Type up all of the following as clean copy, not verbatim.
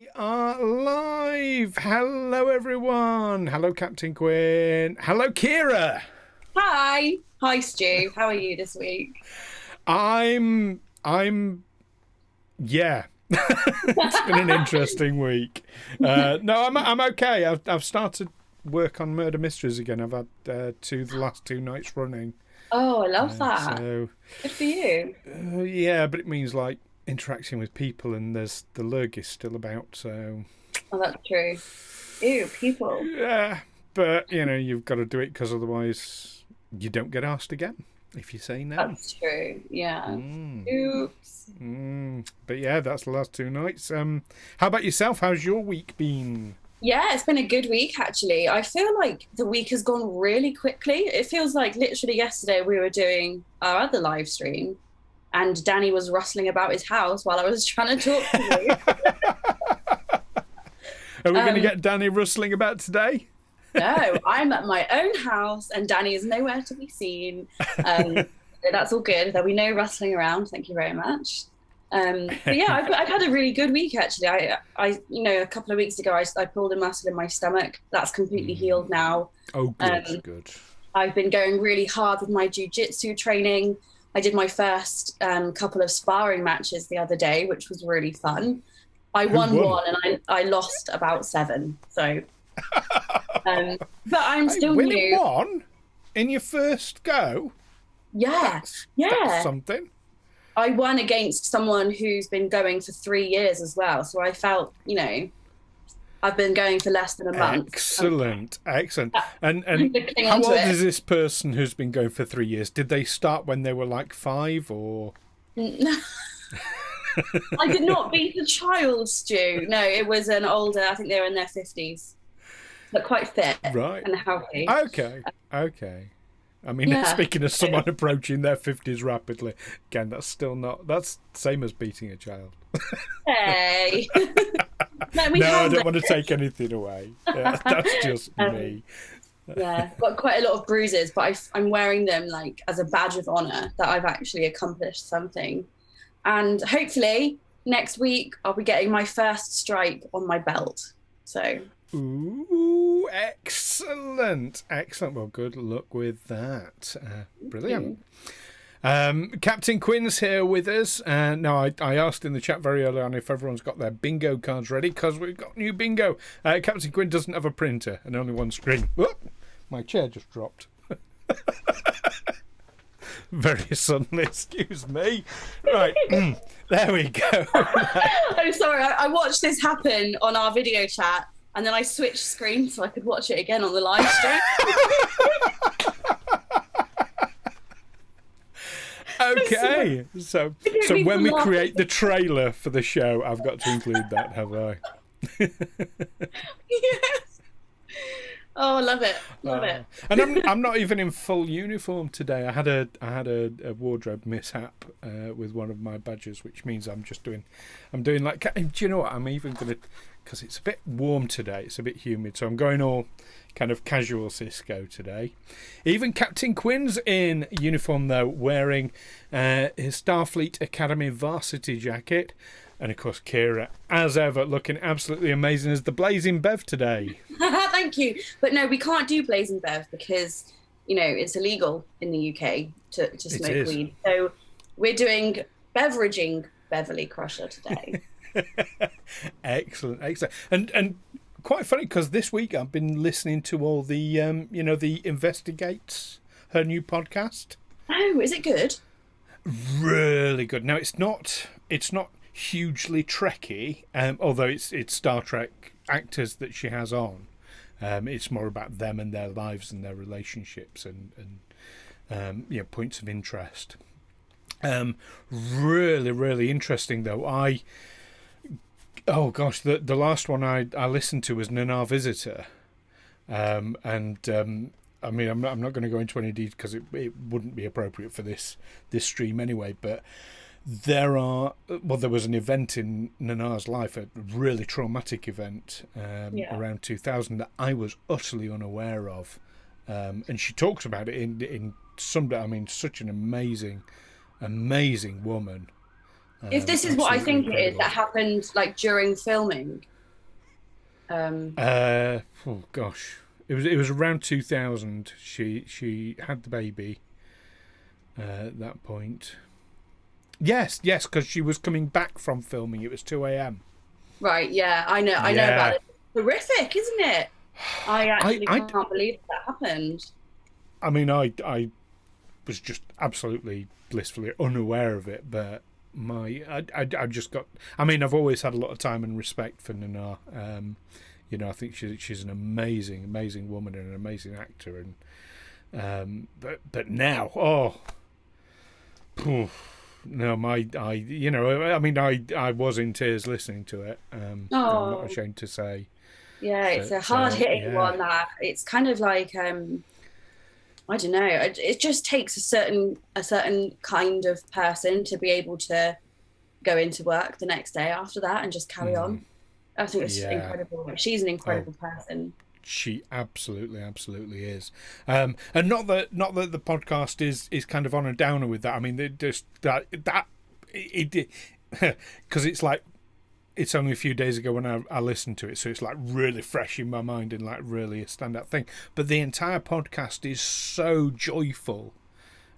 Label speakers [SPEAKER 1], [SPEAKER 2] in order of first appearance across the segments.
[SPEAKER 1] We are live. Hello, everyone. Hello, Captain Quinn. Hello, Kira.
[SPEAKER 2] Hi. Hi, Stu. How are you this week?
[SPEAKER 1] I'm. Yeah. It's been an interesting week. No, I'm okay. I've started work on murder mysteries again. I've had the last two nights running.
[SPEAKER 2] Oh, I love that.
[SPEAKER 1] So
[SPEAKER 2] Good for you.
[SPEAKER 1] yeah, but it means like interacting with people, and there's the lurg is still about. So
[SPEAKER 2] Oh, that's true. Ew, people.
[SPEAKER 1] yeah, but you've got to do it because otherwise you don't get asked again if you say no.
[SPEAKER 2] That's true. Yeah.
[SPEAKER 1] Mm.
[SPEAKER 2] Oops.
[SPEAKER 1] But yeah, that's the last two nights. How about yourself? How's your week been?
[SPEAKER 2] Yeah, it's been a good week actually. I feel like the week has gone really quickly. It feels like literally yesterday we were doing our other live stream and Danny was rustling about his house while I was trying to talk to you.
[SPEAKER 1] Are we going to
[SPEAKER 2] Um,
[SPEAKER 1] get Danny rustling about today?
[SPEAKER 2] no, I'm at my own house and Danny is nowhere to be seen. So that's all good. There'll be no rustling around. Thank you very much. But yeah, I've had a really good week actually. A couple of weeks ago, I pulled a muscle in my stomach. That's completely healed now.
[SPEAKER 1] Oh, good, good.
[SPEAKER 2] I've been going really hard with my jiu-jitsu training. I did my first couple of sparring matches the other day, which was really fun. I
[SPEAKER 1] Who
[SPEAKER 2] won
[SPEAKER 1] won?
[SPEAKER 2] one and I lost about seven. So, but I'm
[SPEAKER 1] Hey,
[SPEAKER 2] still
[SPEAKER 1] winning
[SPEAKER 2] new.
[SPEAKER 1] one in your first go?
[SPEAKER 2] Yeah,
[SPEAKER 1] That's
[SPEAKER 2] yeah.
[SPEAKER 1] something.
[SPEAKER 2] I won against someone who's been going for 3 years as well. So I felt, I've been going for less than a month.
[SPEAKER 1] Excellent, excellent.
[SPEAKER 2] I'm
[SPEAKER 1] And
[SPEAKER 2] gonna cling
[SPEAKER 1] how
[SPEAKER 2] on to
[SPEAKER 1] old
[SPEAKER 2] it.
[SPEAKER 1] is this person who's been going for 3 years? Did they start when they were like five, or?
[SPEAKER 2] I did not beat a child, Stu. No, it was an older, I think they were in their 50s, but quite fit
[SPEAKER 1] Right.
[SPEAKER 2] and healthy.
[SPEAKER 1] Okay. Okay. I mean,
[SPEAKER 2] Yeah.
[SPEAKER 1] speaking of someone approaching their 50s rapidly, again, that's still not, that's same as beating a child.
[SPEAKER 2] Hey. Let me
[SPEAKER 1] No, I
[SPEAKER 2] have
[SPEAKER 1] don't want to take
[SPEAKER 2] this.
[SPEAKER 1] anything away. Yeah, that's just
[SPEAKER 2] Um,
[SPEAKER 1] me.
[SPEAKER 2] yeah, got quite a lot of bruises, but I'm wearing them like as a badge of honor that I've actually accomplished something. And hopefully next week I'll be getting my first stripe on my belt. So
[SPEAKER 1] Ooh, excellent. Excellent. Well, good luck with that.
[SPEAKER 2] thank
[SPEAKER 1] Brilliant.
[SPEAKER 2] you.
[SPEAKER 1] Captain Quinn's here with us. Now, I asked in the chat very early on if everyone's got their bingo cards ready because we've got new bingo. Captain Quinn doesn't have a printer and only one screen. Oh, my chair just dropped. Very suddenly, excuse me. Right, there we go.
[SPEAKER 2] I'm sorry, I watched this happen on our video chat and then I switched screens so I could watch it again on the live stream.
[SPEAKER 1] Okay, so
[SPEAKER 2] I don't mean
[SPEAKER 1] when
[SPEAKER 2] to
[SPEAKER 1] we
[SPEAKER 2] laugh.
[SPEAKER 1] create the trailer for the show, I've got to include that, have I?
[SPEAKER 2] Yes. Oh, love it. Love it.
[SPEAKER 1] And I'm not even in full uniform today. I had a wardrobe mishap with one of my badges, which means I'm doing like. Do you know what? I'm even gonna, because it's a bit warm today. It's a bit humid, so I'm going all kind of casual Cisco today. Even Captain Quinn's in uniform though, wearing his Starfleet Academy varsity jacket. And of course, Kira, as ever, looking absolutely amazing as the Blazing Bev today.
[SPEAKER 2] Thank you. But no, we can't do Blazing Bev because, it's illegal in the UK to
[SPEAKER 1] It
[SPEAKER 2] smoke
[SPEAKER 1] is.
[SPEAKER 2] weed. So we're doing beveraging Beverly Crusher today.
[SPEAKER 1] Excellent, excellent, and quite funny because this week I've been listening to all the the Investigates, her new podcast.
[SPEAKER 2] Oh, is it good?
[SPEAKER 1] Really good. Now it's not hugely Trekky, although it's Star Trek actors that she has on. It's more about them and their lives and their relationships and points of interest. Really, really interesting though. Oh gosh, the last one I listened to was Nanar Visitor, and I mean I'm not going to go into any detail because it wouldn't be appropriate for this stream anyway. But there was an event in Nanar's life, a really traumatic event
[SPEAKER 2] Yeah.
[SPEAKER 1] around 2000 that I was utterly unaware of, and she talks about it in some. I mean, such an amazing woman
[SPEAKER 2] If this is what I
[SPEAKER 1] Absolutely
[SPEAKER 2] think it is,
[SPEAKER 1] incredible.
[SPEAKER 2] that happened like during filming.
[SPEAKER 1] Oh gosh, it was around 2000. She had the baby at that point. Yes, because she was coming back from filming. It was 2 a.m.
[SPEAKER 2] Right, yeah, I know about
[SPEAKER 1] Yeah,
[SPEAKER 2] it. Horrific, isn't it? I
[SPEAKER 1] I,
[SPEAKER 2] actually
[SPEAKER 1] I,
[SPEAKER 2] can't believe that happened.
[SPEAKER 1] I mean, I was just absolutely blissfully unaware of it, but I just got. I mean, I've always had a lot of time and respect for Nana. I think she's an amazing woman and an amazing actor, and but now, no, I was in tears listening to it. I'm not
[SPEAKER 2] Oh,
[SPEAKER 1] ashamed to say,
[SPEAKER 2] yeah, it's a
[SPEAKER 1] but
[SPEAKER 2] hard-hitting
[SPEAKER 1] yeah.
[SPEAKER 2] one. That it's kind of like I don't know. It just takes a certain kind of person to be able to go into work the next day after that and just carry on. I think it's
[SPEAKER 1] Yeah.
[SPEAKER 2] incredible. She's an
[SPEAKER 1] Oh,
[SPEAKER 2] incredible person.
[SPEAKER 1] she absolutely is. And not that the podcast is kind of on a downer with that. I mean, it just that it because it's like it's only a few days ago when I listened to it, so it's like really fresh in my mind and like really a standout thing. But the entire podcast is so joyful.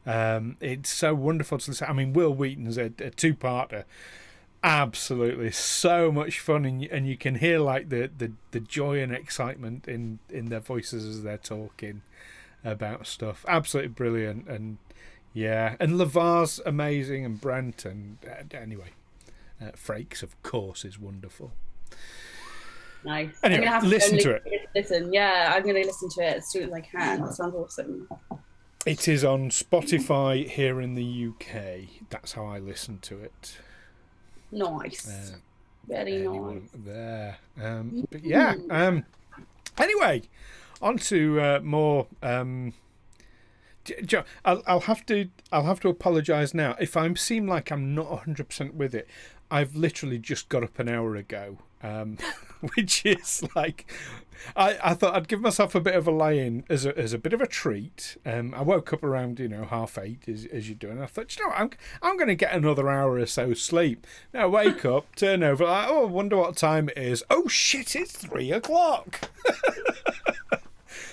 [SPEAKER 1] It's so wonderful to listen. I mean, Will Wheaton's a two-parter. Absolutely, so much fun, and you can hear like the joy and excitement in their voices as they're talking about stuff. Absolutely brilliant, and yeah, and LeVar's amazing, and Brent, and anyway, Frakes of course is wonderful.
[SPEAKER 2] Nice. I'm
[SPEAKER 1] Anyway,
[SPEAKER 2] gonna have to go
[SPEAKER 1] listen
[SPEAKER 2] and
[SPEAKER 1] to it.
[SPEAKER 2] listen. Yeah, I'm gonna listen to it as soon as I can. That sounds awesome.
[SPEAKER 1] It is on Spotify here in the UK. That's how I listen to it.
[SPEAKER 2] Nice. Very
[SPEAKER 1] Anyone
[SPEAKER 2] nice.
[SPEAKER 1] there? But yeah. Anyway, on to more. I'll have to apologise now if I seem like I'm not 100% with it. I've literally just got up an hour ago, which is like I thought I'd give myself a bit of a lie-in as a bit of a treat. I woke up around 8:30 as you do, and I thought, I'm going to get another hour or so sleep. Now wake up, turn over, like, I wonder what time it is. Oh shit, it's 3 o'clock.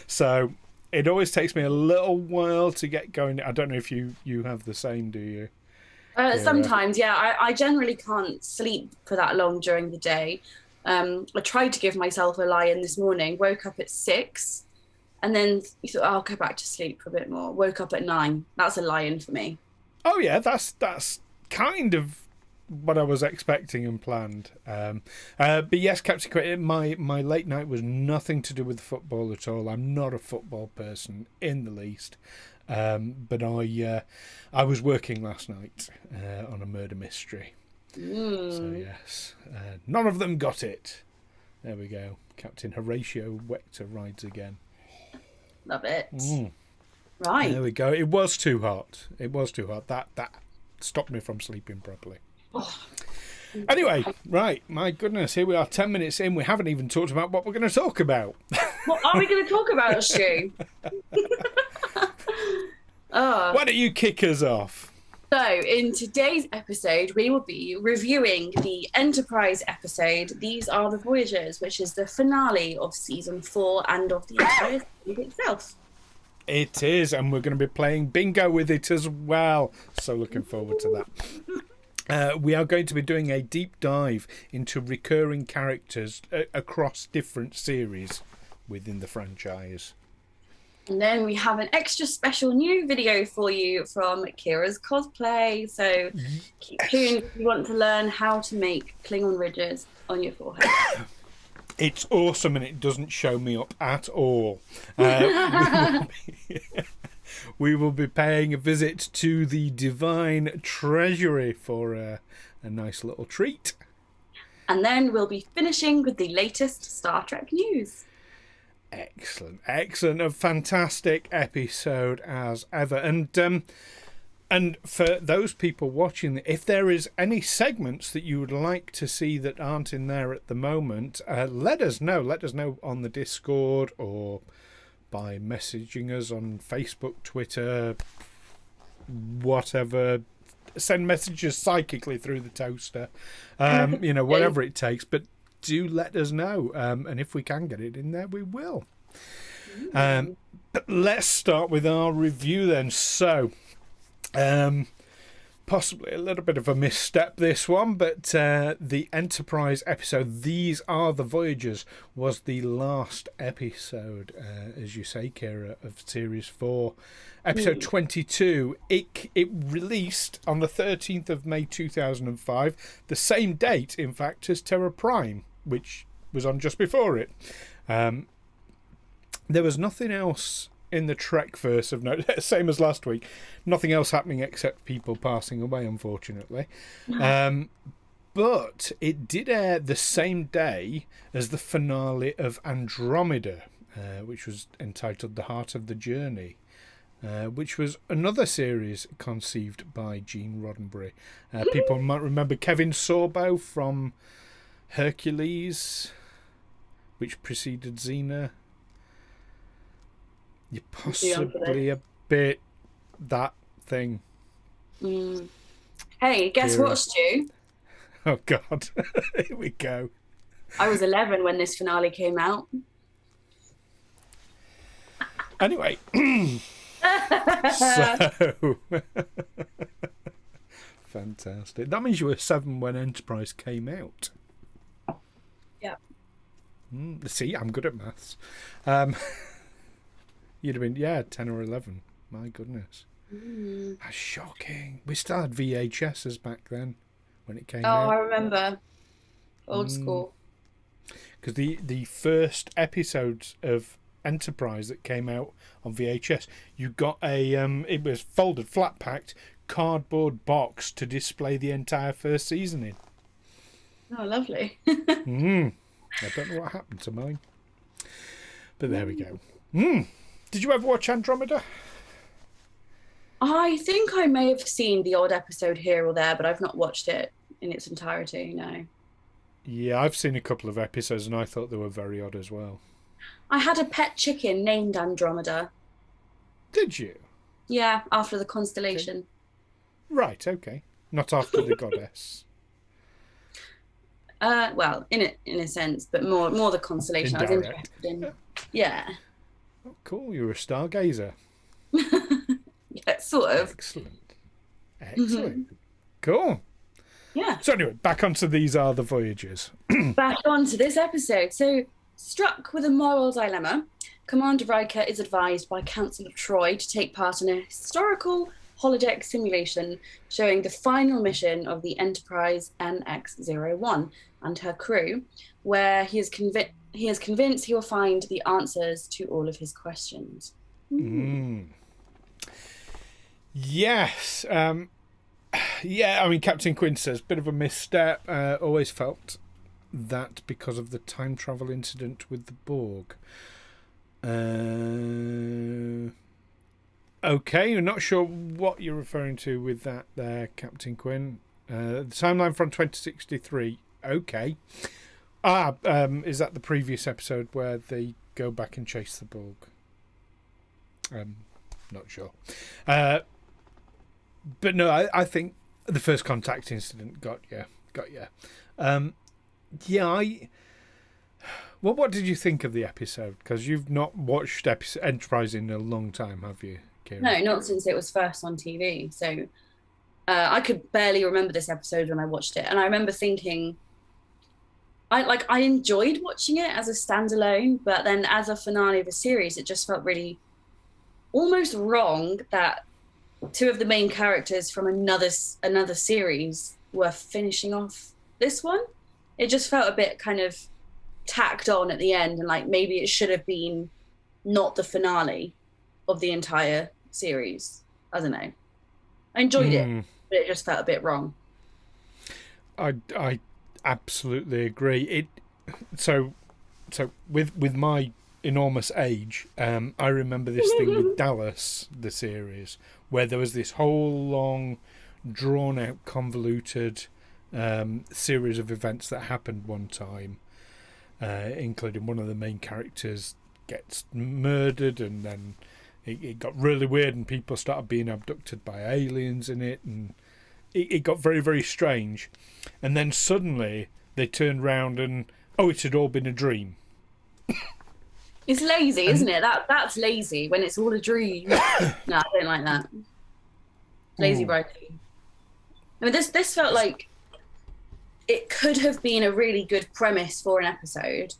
[SPEAKER 1] So it always takes me a little while to get going. I don't know if you have the same, do you?
[SPEAKER 2] Sometimes, yeah. I generally can't sleep for that long during the day. I tried to give myself a lie-in this morning. Woke up at 6, and then you thought, I'll go back to sleep for a bit more. Woke up at 9. That's a lie-in for me.
[SPEAKER 1] Oh yeah, that's kind of what I was expecting and planned. But yes, Captain Cricket, my late night was nothing to do with the football at all. I'm not a football person in the least. But I was working last night on a murder mystery. So yes, none of them got it. There we go. Captain Horatio Wechter rides again.
[SPEAKER 2] Love it. Right.
[SPEAKER 1] There we go. It was too hot. That stopped me from sleeping properly.
[SPEAKER 2] Oh,
[SPEAKER 1] Anyway, right. My goodness, here we are, 10 minutes in. We haven't even talked about what we're going to talk about.
[SPEAKER 2] what are we going to talk about, Stu?
[SPEAKER 1] Why don't you kick us off?
[SPEAKER 2] So, in today's episode, we will be reviewing the Enterprise episode, These Are The Voyages, which is the finale of Season 4 and of the entire series itself.
[SPEAKER 1] It is, and we're going to be playing bingo with it as well. So looking forward to that. We are going to be doing a deep dive into recurring characters across different series within the franchise.
[SPEAKER 2] And then we have an extra special new video for you from Kira's Cosplay. So keep tuned if you want to learn how to make Klingon Ridges on your forehead.
[SPEAKER 1] It's awesome, and it doesn't show me up at all. We will be paying a visit to the Divine Treasury for a nice little treat.
[SPEAKER 2] And then we'll be finishing with the latest Star Trek news.
[SPEAKER 1] Excellent. A fantastic episode as ever. And for those people watching, if there is any segments that you would like to see that aren't in there at the moment, let us know. Let us know on the Discord or by messaging us on Facebook, Twitter, whatever. send messages psychically through the toaster, whatever it takes. But do let us know, and if we can get it in there, we will. But let's start with our review then. So, possibly a little bit of a misstep, this one, but the Enterprise episode, These Are The Voyages, was the last episode, as you say, Keira, of Series 4. Episode 22, it released on the 13th of May 2005, the same date, in fact, as Terra Prime, which was on just before it. There was nothing else in the Trekverse of note, same as last week. Nothing else happening except people passing away, unfortunately. But it did air the same day as the finale of Andromeda, which was entitled The Heart of the Journey, which was another series conceived by Gene Roddenberry. People might remember Kevin Sorbo from Hercules, which preceded Xena. You're possibly a bit that thing.
[SPEAKER 2] Hey, guess what, Stu?
[SPEAKER 1] Oh, God. Here we go.
[SPEAKER 2] I was 11 when this finale came out.
[SPEAKER 1] Anyway. So. Fantastic. That means you were 7 when Enterprise came out.
[SPEAKER 2] Yeah.
[SPEAKER 1] See, I'm good at maths. You'd have been, 10 or 11. My goodness. That's shocking. We still had VHSs back then when it came out.
[SPEAKER 2] Oh, I remember. Old school.
[SPEAKER 1] Because the first episodes of Enterprise that came out on VHS, you got it was folded, flat packed, cardboard box to display the entire first season in.
[SPEAKER 2] Oh, lovely.
[SPEAKER 1] I don't know what happened to mine. But there we go. Did you ever watch Andromeda?
[SPEAKER 2] I think I may have seen the odd episode here or there, but I've not watched it in its entirety, no.
[SPEAKER 1] Yeah, I've seen a couple of episodes and I thought they were very odd as well.
[SPEAKER 2] I had a pet chicken named Andromeda.
[SPEAKER 1] Did you?
[SPEAKER 2] Yeah, after the constellation.
[SPEAKER 1] Okay. Right, okay. Not after the goddess.
[SPEAKER 2] Well, in a sense, but more the constellation.
[SPEAKER 1] Indirect.
[SPEAKER 2] I was interested in. Yeah.
[SPEAKER 1] Oh, cool. You're a stargazer.
[SPEAKER 2] Yeah, sort of.
[SPEAKER 1] Excellent. Cool.
[SPEAKER 2] Yeah.
[SPEAKER 1] So anyway, back onto These Are The Voyages.
[SPEAKER 2] Back on to this episode. So, struck with a moral dilemma, Commander Riker is advised by Council of Troy to take part in a historical holodeck simulation showing the final mission of the Enterprise NX-01 and her crew, where he is convinced he will find the answers to all of his questions.
[SPEAKER 1] Yes. Yeah, I mean, Captain Quinn says, bit of a misstep. Always felt that because of the time travel incident with the Borg. Okay, you're not sure what you're referring to with that there, Captain Quinn. The timeline from 2063. Okay. Is that the previous episode where they go back and chase the Borg? Not sure. But no, I think the first contact incident got you. What did you think of the episode? Because you've not watched Enterprise in a long time, have you, Keira?
[SPEAKER 2] No, not since it was first on TV. So I could barely remember this episode when I watched it. And I remember thinking, I enjoyed watching it as a standalone, but then as a finale of a series, it just felt really almost wrong that two of the main characters from another series were finishing off this one. It just felt a bit kind of tacked on at the end, and like maybe it should have been not the finale of the entire series. I don't know. I enjoyed it, but it just felt a bit wrong.
[SPEAKER 1] I absolutely agree. So with my enormous age, I remember this thing with Dallas, the series, where there was this whole long, drawn-out, convoluted series of events that happened one time, including one of the main characters gets murdered, and then it got really weird, and people started being abducted by aliens in it, and it got very, very strange. And then suddenly they turned round and, oh, it had all been a dream.
[SPEAKER 2] It's lazy, isn't it? That's lazy when it's all a dream. No, I don't like that. Lazy writing. I mean, this felt like it could have been a really good premise for an episode,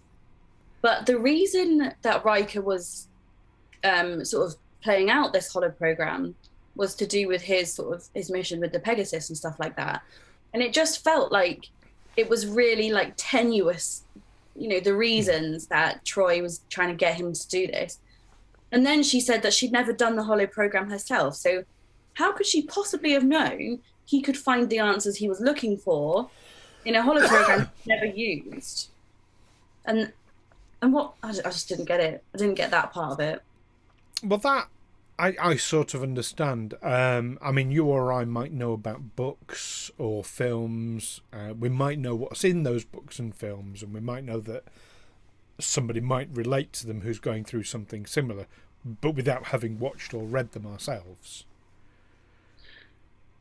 [SPEAKER 2] but the reason that Riker was sort of playing out this holoprogram was to do with his mission with the Pegasus and stuff like that, and it just felt like it was really like tenuous. The reasons that Troy was trying to get him to do this. And then she said that she'd never done the holoprogram herself. So how could she possibly have known he could find the answers he was looking for in a holoprogram he never used? And what, I just didn't get it. I didn't get that part of it.
[SPEAKER 1] Well, that I sort of understand. I mean, you or I might know about books or films. We might know what's in those books and films, and we might know that somebody might relate to them who's going through something similar, but without having watched or read them ourselves.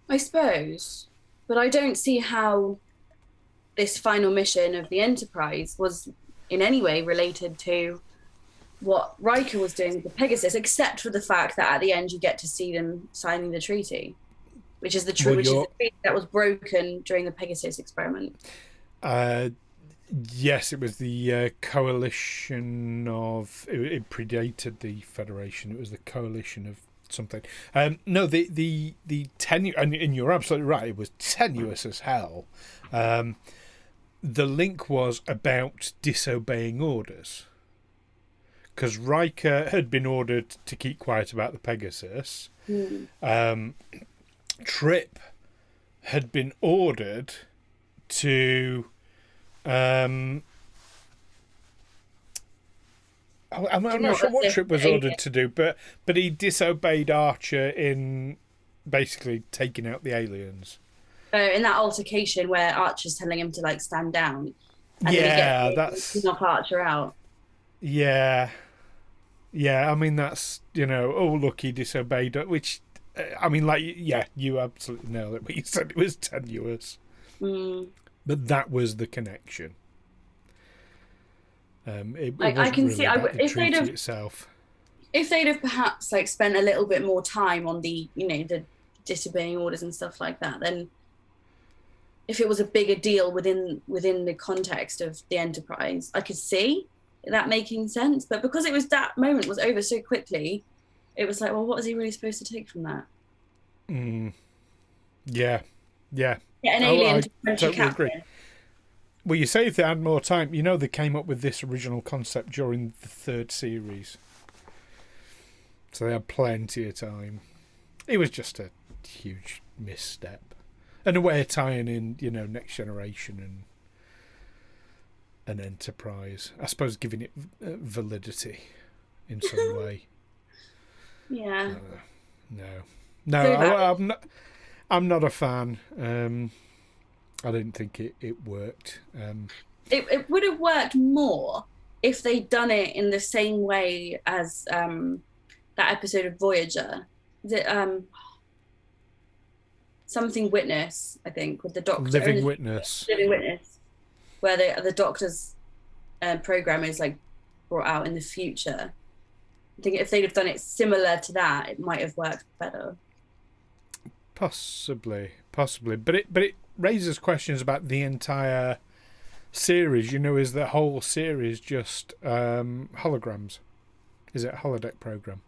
[SPEAKER 2] I suppose, but I don't see how this final mission of the Enterprise was in any way related to what Riker was doing with the Pegasus, except for the fact that at the end you get to see them signing the treaty, which is the treaty that was broken during the Pegasus experiment.
[SPEAKER 1] Yes, it was the coalition of. It predated the Federation. It was the coalition of something. No, the tenuous, and you're absolutely right. It was tenuous as hell. The link was about disobeying orders. Because Riker had been ordered to keep quiet about the Pegasus. Trip had been ordered to... I'm not sure what Trip was ordered to do, but he disobeyed Archer in basically taking out the aliens.
[SPEAKER 2] In that altercation where Archer's telling him to stand down. And
[SPEAKER 1] yeah, that's...
[SPEAKER 2] knock Archer out.
[SPEAKER 1] Yeah. Yeah, I mean, that's, oh, look, he disobeyed, which, I mean, you absolutely nailed it, but you said it was tenuous. But that was the connection. It
[SPEAKER 2] I can
[SPEAKER 1] really
[SPEAKER 2] see,
[SPEAKER 1] if they'd have, itself.
[SPEAKER 2] If they'd have perhaps, spent a little bit more time on the, the disobeying orders and stuff like that, then if it was a bigger deal within the context of the Enterprise, I could see that making sense, but because it was that moment was over so quickly, it was like, well, what was he really supposed to take from that?
[SPEAKER 1] Yeah,
[SPEAKER 2] an alien to French
[SPEAKER 1] totally
[SPEAKER 2] captain.
[SPEAKER 1] agree. Well, you say if they had more time, they came up with this original concept during the 3rd series, so they had plenty of time. It was just a huge misstep, and a way of tying in, Next Generation and an Enterprise, I suppose, giving it validity in some way.
[SPEAKER 2] Yeah.
[SPEAKER 1] No, I'm not a fan. I didn't think it worked.
[SPEAKER 2] It would have worked more if they'd done it in the same way as that episode of Voyager. Something Witness, I think, with the Doctor.
[SPEAKER 1] Living Witness,
[SPEAKER 2] where the Doctor's program is brought out in the future. I think if they'd have done it similar to that, it might have worked better.
[SPEAKER 1] Possibly, but it raises questions about the entire series. Is the whole series just holograms? Is it a holodeck program?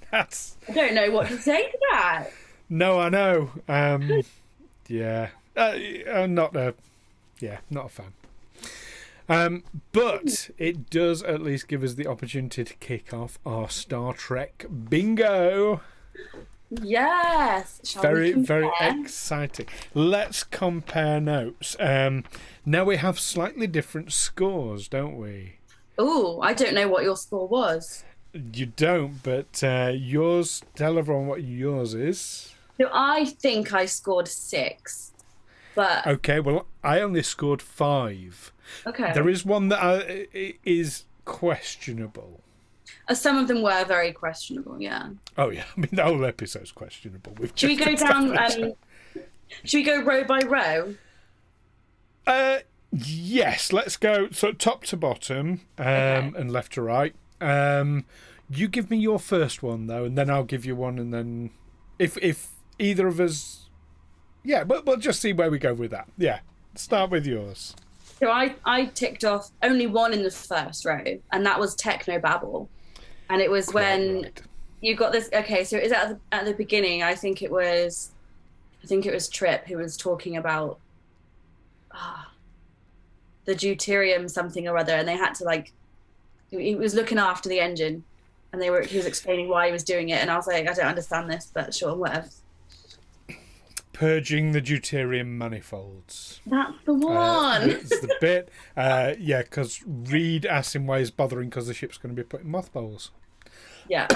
[SPEAKER 2] I don't know what to say to that.
[SPEAKER 1] No, I know. Yeah, I'm not a fan. But it does at least give us the opportunity to kick off our Star Trek bingo.
[SPEAKER 2] Yes.
[SPEAKER 1] Very exciting. Let's compare notes. Now we have slightly different scores, don't we?
[SPEAKER 2] Oh, I don't know what your score was.
[SPEAKER 1] You don't, but yours, tell everyone what yours is.
[SPEAKER 2] So I think I scored 6. But
[SPEAKER 1] okay, well, I only scored 5.
[SPEAKER 2] Okay.
[SPEAKER 1] There is one that is questionable.
[SPEAKER 2] Some of them were very questionable. Yeah.
[SPEAKER 1] Oh yeah, I mean the whole episode's questionable.
[SPEAKER 2] Should we go down? Should we go row by row?
[SPEAKER 1] Yes, let's go. So top to bottom,
[SPEAKER 2] Okay.
[SPEAKER 1] and left to right. You give me your first one though, and then I'll give you one, and then if either of us, yeah, but we'll just see where we go with that. Yeah, start with yours.
[SPEAKER 2] So I ticked off only one in the first row, and that was Technobabble, and it was when
[SPEAKER 1] Right.
[SPEAKER 2] you got this. Okay, so is at the beginning? I think it was Trip who was talking about the deuterium something or other, and they had to like he was looking after the engine, and he was explaining why he was doing it, and I was like, I don't understand this, but sure, whatever.
[SPEAKER 1] Purging the deuterium manifolds.
[SPEAKER 2] That's the one.
[SPEAKER 1] It's the bit. Yeah, because Reed asks him why he's bothering because the ship's going to be put in mothballs.
[SPEAKER 2] Yeah.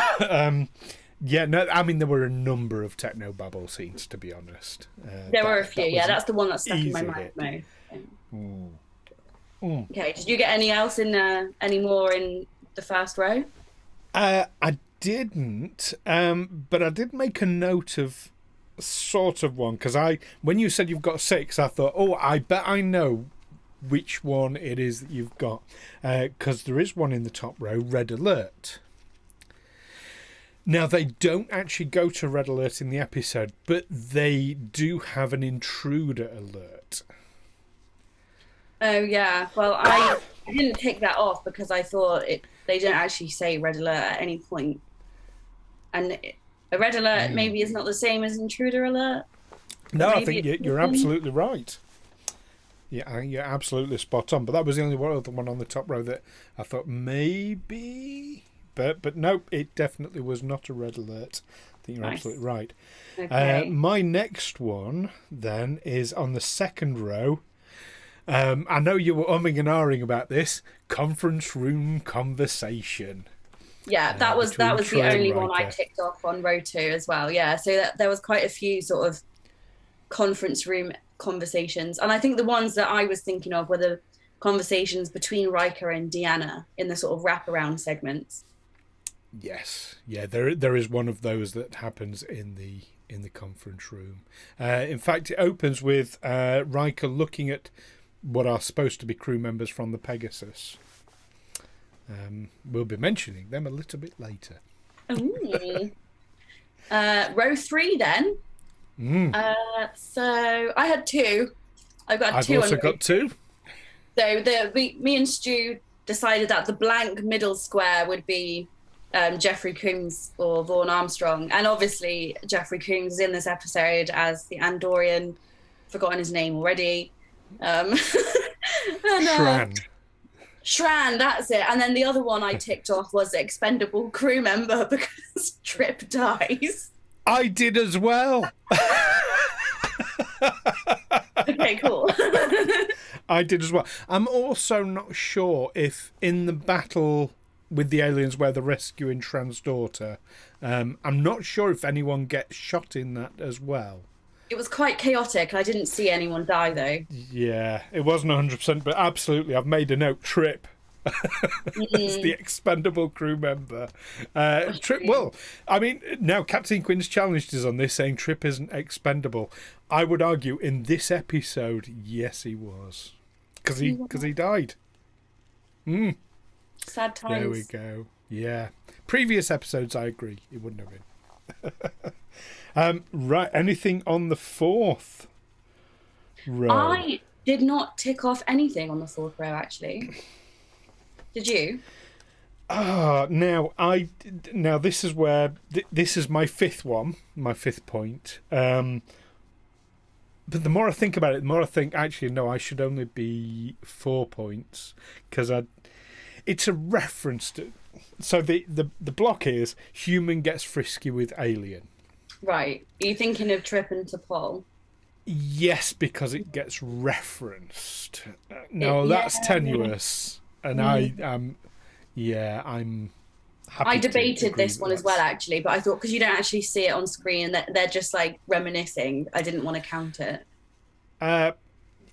[SPEAKER 1] Yeah, no, I mean there were a number of Technobabble scenes, to be honest.
[SPEAKER 2] There were a few. Yeah, that's the one that stuck in my
[SPEAKER 1] easy
[SPEAKER 2] mind
[SPEAKER 1] hit.
[SPEAKER 2] most. Okay. Did you get any more in the first row?
[SPEAKER 1] I didn't, but I did make a note of sort of one because when you said you've got 6, I thought, oh, I bet I know which one it is that you've got, because there is one in the top row, Red Alert. Now they don't actually go to Red Alert in the episode, but they do have an intruder alert.
[SPEAKER 2] Oh yeah. Well, I didn't take that off because I thought they don't actually say Red Alert at any point, and a Red Alert maybe is not the same as Intruder Alert.
[SPEAKER 1] No, I think you're absolutely right. Yeah, you're absolutely spot on. But that was the only other one on the top row that I thought maybe, but no, it definitely was not a Red Alert. I think you're absolutely right.
[SPEAKER 2] Okay.
[SPEAKER 1] My next one then is on the second row. I know you were umming and ahhing about this conference room conversation.
[SPEAKER 2] Yeah, that was the only one I
[SPEAKER 1] Riker.
[SPEAKER 2] ticked off on row 2 as well. Yeah, so there was quite a few sort of conference room conversations, and I think the ones that I was thinking of were the conversations between Riker and Deanna in the sort of wraparound segments.
[SPEAKER 1] Yes, yeah, there is one of those that happens in the conference room. In fact, it opens with Riker looking at what are supposed to be crew members from the Pegasus. We'll be mentioning them a little bit later.
[SPEAKER 2] Ooh. Row 3 then. So I had 2. I've
[SPEAKER 1] also got 2.
[SPEAKER 2] So me and Stu decided that the blank middle square would be Jeffrey Combs or Vaughn Armstrong, and obviously Jeffrey Combs is in this episode as the Andorian. Forgotten his name already. Shran, that's it. And then the other one I ticked off was expendable crew member because Trip dies.
[SPEAKER 1] I did as well.
[SPEAKER 2] Okay, cool.
[SPEAKER 1] I did as well. I'm also not sure if in the battle with the aliens where they're rescuing Shran's daughter, I'm not sure if anyone gets shot in that as well.
[SPEAKER 2] It was quite chaotic. I didn't see anyone die though.
[SPEAKER 1] Yeah, it wasn't 100%, but absolutely, I've made a note. Trip. It's the expendable crew member. Trip. Well, I mean, now Captain Quinn's challenged us on this, saying Trip isn't expendable. I would argue in this episode, yes, he was, because he died.
[SPEAKER 2] Sad times.
[SPEAKER 1] There we go. Yeah, previous episodes, I agree, it wouldn't have been. Right. Anything on the fourth row?
[SPEAKER 2] I did not tick off anything on the 4th row actually. Did you?
[SPEAKER 1] Now this is where this is my 5th one, my 5th point. But the more I think about it, the more I think actually no, I should only be 4 points because it's a reference to. So the block is human gets frisky with alien. Right.
[SPEAKER 2] Are you thinking of Trip and T'Pol?
[SPEAKER 1] Yes, because it gets referenced. No, that's tenuous, and I'm happy.
[SPEAKER 2] I debated this one as well,
[SPEAKER 1] that.
[SPEAKER 2] actually, but I thought because you don't actually see it on screen, and they're just like reminiscing. I didn't want to count it.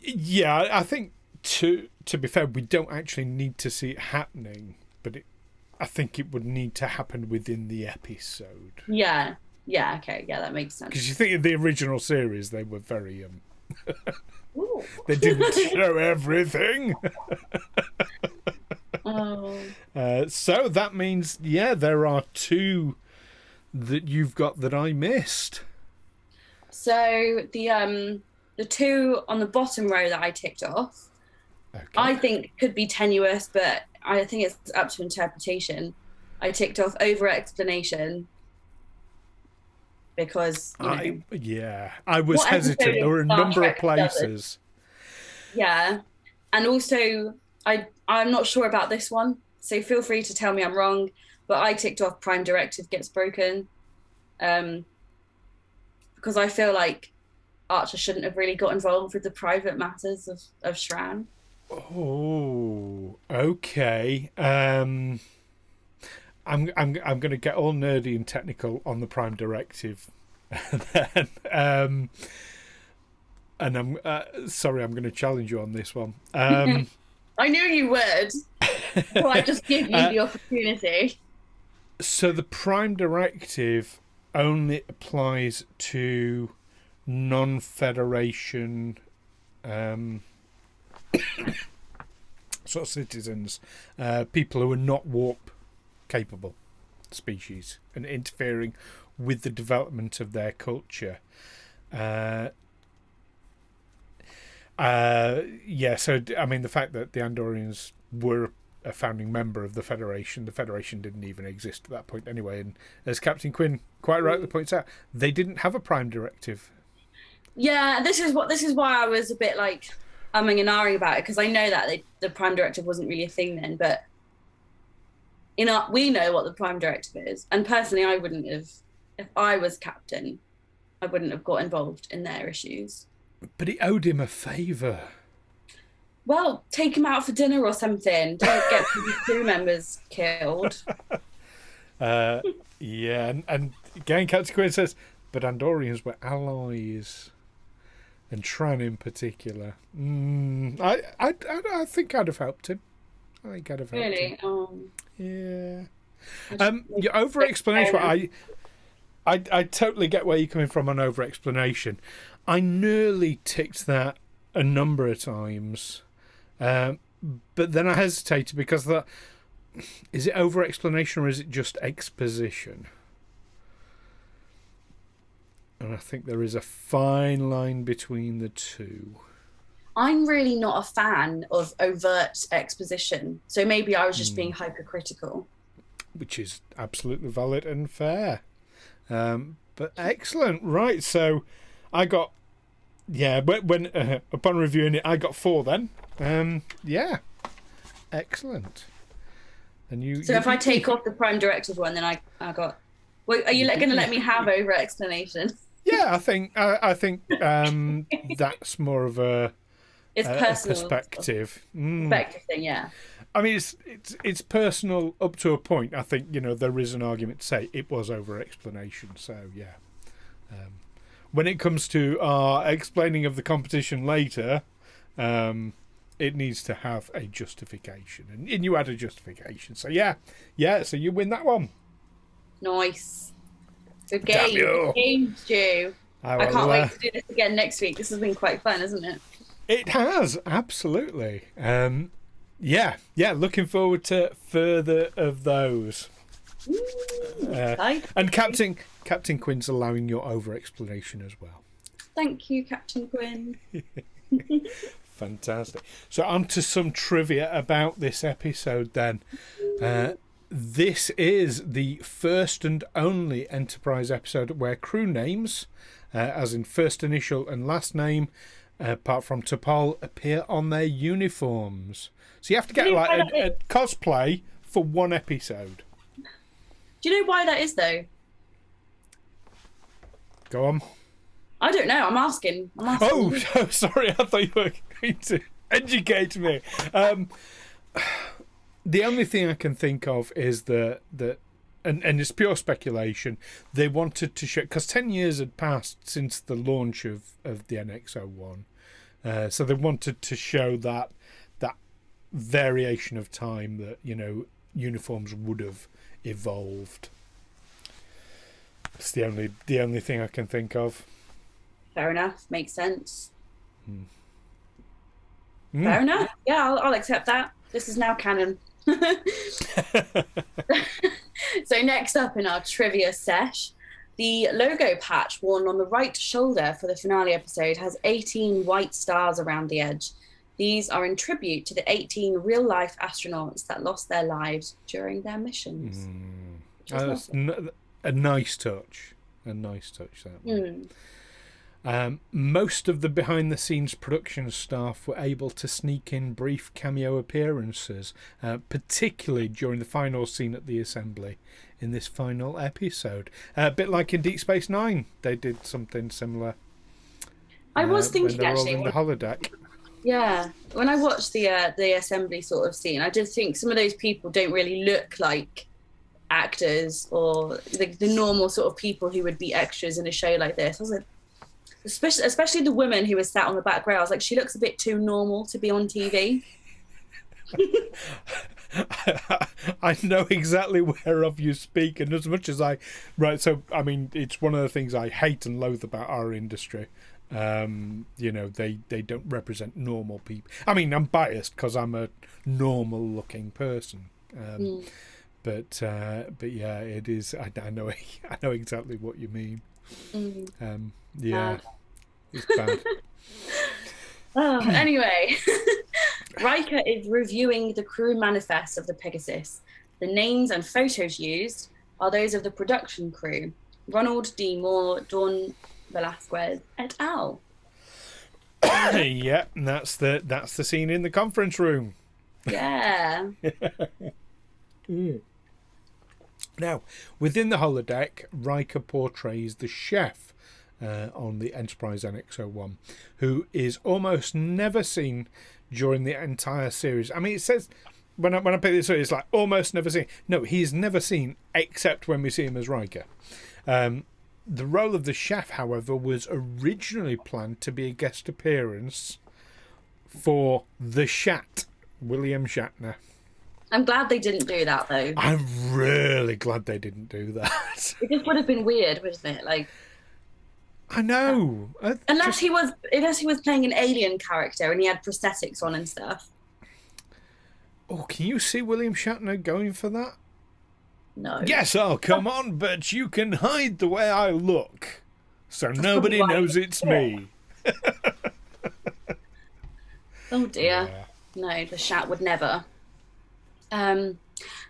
[SPEAKER 1] Yeah, I think to be fair, we don't actually need to see it happening, but I think it would need to happen within the episode.
[SPEAKER 2] Yeah. Yeah. Okay. Yeah, that makes sense.
[SPEAKER 1] Because you think of the original series, they were very
[SPEAKER 2] Ooh.
[SPEAKER 1] they didn't show everything.
[SPEAKER 2] Oh.
[SPEAKER 1] So that means, yeah, there are 2 that you've got that I missed.
[SPEAKER 2] So the 2 on the bottom row that I ticked off,
[SPEAKER 1] Okay.
[SPEAKER 2] I think could be tenuous, but I think it's up to interpretation. I ticked off over explanation because
[SPEAKER 1] I was hesitant. There were a number of places.
[SPEAKER 2] Yeah, and also I'm not sure about this one, so feel free to tell me I'm wrong. But I ticked off Prime Directive gets broken, because I feel like Archer shouldn't have really got involved with the private matters of Shran.
[SPEAKER 1] Oh, okay. I'm going to get all nerdy and technical on the Prime Directive, then. And I'm sorry, I'm going to challenge you on this one.
[SPEAKER 2] I knew you would, so I just give you the opportunity.
[SPEAKER 1] So the Prime Directive only applies to non-Federation sort of citizens, people who are not warp capable species, and interfering with the development of their culture. So I mean, the fact that the Andorians were a founding member of the Federation didn't even exist at that point anyway, and as Captain Quinn quite rightly points out, they didn't have a Prime Directive.
[SPEAKER 2] Yeah, this is why I was a bit like umming and ahhing about it, because I know that the Prime Directive wasn't really a thing then, but we know what the Prime Directive is, and personally I wouldn't have, if I was captain, I wouldn't have got involved in their issues.
[SPEAKER 1] But he owed him a favour.
[SPEAKER 2] Well, take him out for dinner or something. Don't get crew members killed.
[SPEAKER 1] Yeah, and again, Captain Quinn says, but Andorians were allies, and Shran in particular. I think I'd have helped him. I think I'd have helped him. Yeah. Your over-explanation. I totally get where you're coming from on over-explanation. I nearly ticked that a number of times, but then I hesitated because is it over-explanation or is it just exposition? And I think there is a fine line between the two.
[SPEAKER 2] I'm really not a fan of overt exposition, so maybe I was just being hypercritical. Which
[SPEAKER 1] is absolutely valid and fair. But excellent. Right, so I got... Yeah, when upon reviewing it, I got 4 then. Yeah, excellent. And
[SPEAKER 2] if I take off the Prime Directive one, then I got... Well, are you going to let me have over-explanation?
[SPEAKER 1] Yeah, I think that's more of a perspective.
[SPEAKER 2] Perspective thing, yeah.
[SPEAKER 1] I mean, it's personal up to a point. I think, there is an argument to say it was over-explanation. So, yeah. When it comes to our explaining of the competition later, it needs to have a justification. And you had a justification. So, yeah, so you win that one.
[SPEAKER 2] Nice. Good game. Good game, Stu. I can't wait to do this again next week. This has been quite fun, hasn't it?
[SPEAKER 1] It has, absolutely. Yeah, looking forward to further of those. And Captain Quinn's allowing your over-explanation as well.
[SPEAKER 2] Thank you, Captain Quinn.
[SPEAKER 1] Fantastic. So on to some trivia about this episode then. This is the first and only Enterprise episode where crew names, as in first initial and last name, apart from T'Pol, appear on their uniforms. So you have to get a cosplay for one episode.
[SPEAKER 2] Do you know why that is, though?
[SPEAKER 1] Go on.
[SPEAKER 2] I don't know. I'm asking.
[SPEAKER 1] Oh, sorry. I thought you were going to educate me. The only thing I can think of is that and it's pure speculation, they wanted to show, because 10 years had passed since the launch of the NX-01, so they wanted to show that variation of time, that uniforms would have evolved. It's the only thing I can think of.
[SPEAKER 2] Fair enough. Makes sense.
[SPEAKER 1] Mm.
[SPEAKER 2] Fair enough. Yeah, I'll accept that. This is now canon. So next up in our trivia sesh, the logo patch worn on the right shoulder for the finale episode has 18 white stars around the edge. These are in tribute to the 18 real-life astronauts that lost their lives during their missions.
[SPEAKER 1] That's a nice touch. A nice touch, that one. Most of the behind-the-scenes production staff were able to sneak in brief cameo appearances, particularly during the final scene at the assembly in this final episode. A bit like in Deep Space Nine, they did something similar.
[SPEAKER 2] I was thinking,
[SPEAKER 1] when they were
[SPEAKER 2] actually,
[SPEAKER 1] all in the holodeck.
[SPEAKER 2] Yeah, when I watched the assembly sort of scene, I did think some of those people don't really look like actors or the normal sort of people who would be extras in a show like this. I was like, especially the woman who was sat on the back row, I was like, she looks a bit too normal to be on TV.
[SPEAKER 1] I know exactly whereof you speak, and as much as so I mean, it's one of the things I hate and loathe about our industry. They don't represent normal people. I mean, I'm biased because I'm a normal looking person, but yeah, it is. I know exactly what you mean. It's bad.
[SPEAKER 2] Anyway, Riker is reviewing the crew manifest of the Pegasus. The names and photos used are those of the production crew: Ronald D. Moore, Dawn Velasquez, et al.
[SPEAKER 1] Yeah, and that's the scene in the conference room.
[SPEAKER 2] Yeah.
[SPEAKER 1] Now, within the holodeck, Riker portrays the chef on the Enterprise NX-01, who is almost never seen during the entire series. I mean, it says when I pick this up, it's like almost never seen. No, he's never seen except when we see him as Riker. The role of the chef, however, was originally planned to be a guest appearance for the Shat, William Shatner.
[SPEAKER 2] I'm glad they didn't do that, though.
[SPEAKER 1] I'm really glad they didn't do that.
[SPEAKER 2] It just would have been weird, wouldn't it? Like,
[SPEAKER 1] I know.
[SPEAKER 2] Unless he was playing an alien character and he had prosthetics on and stuff.
[SPEAKER 1] Oh, can you see William Shatner going for that?
[SPEAKER 2] No.
[SPEAKER 1] Yes, I'll come on, but you can hide the way I look, so nobody knows it's me.
[SPEAKER 2] Oh dear. Yeah. No, the Shat would never.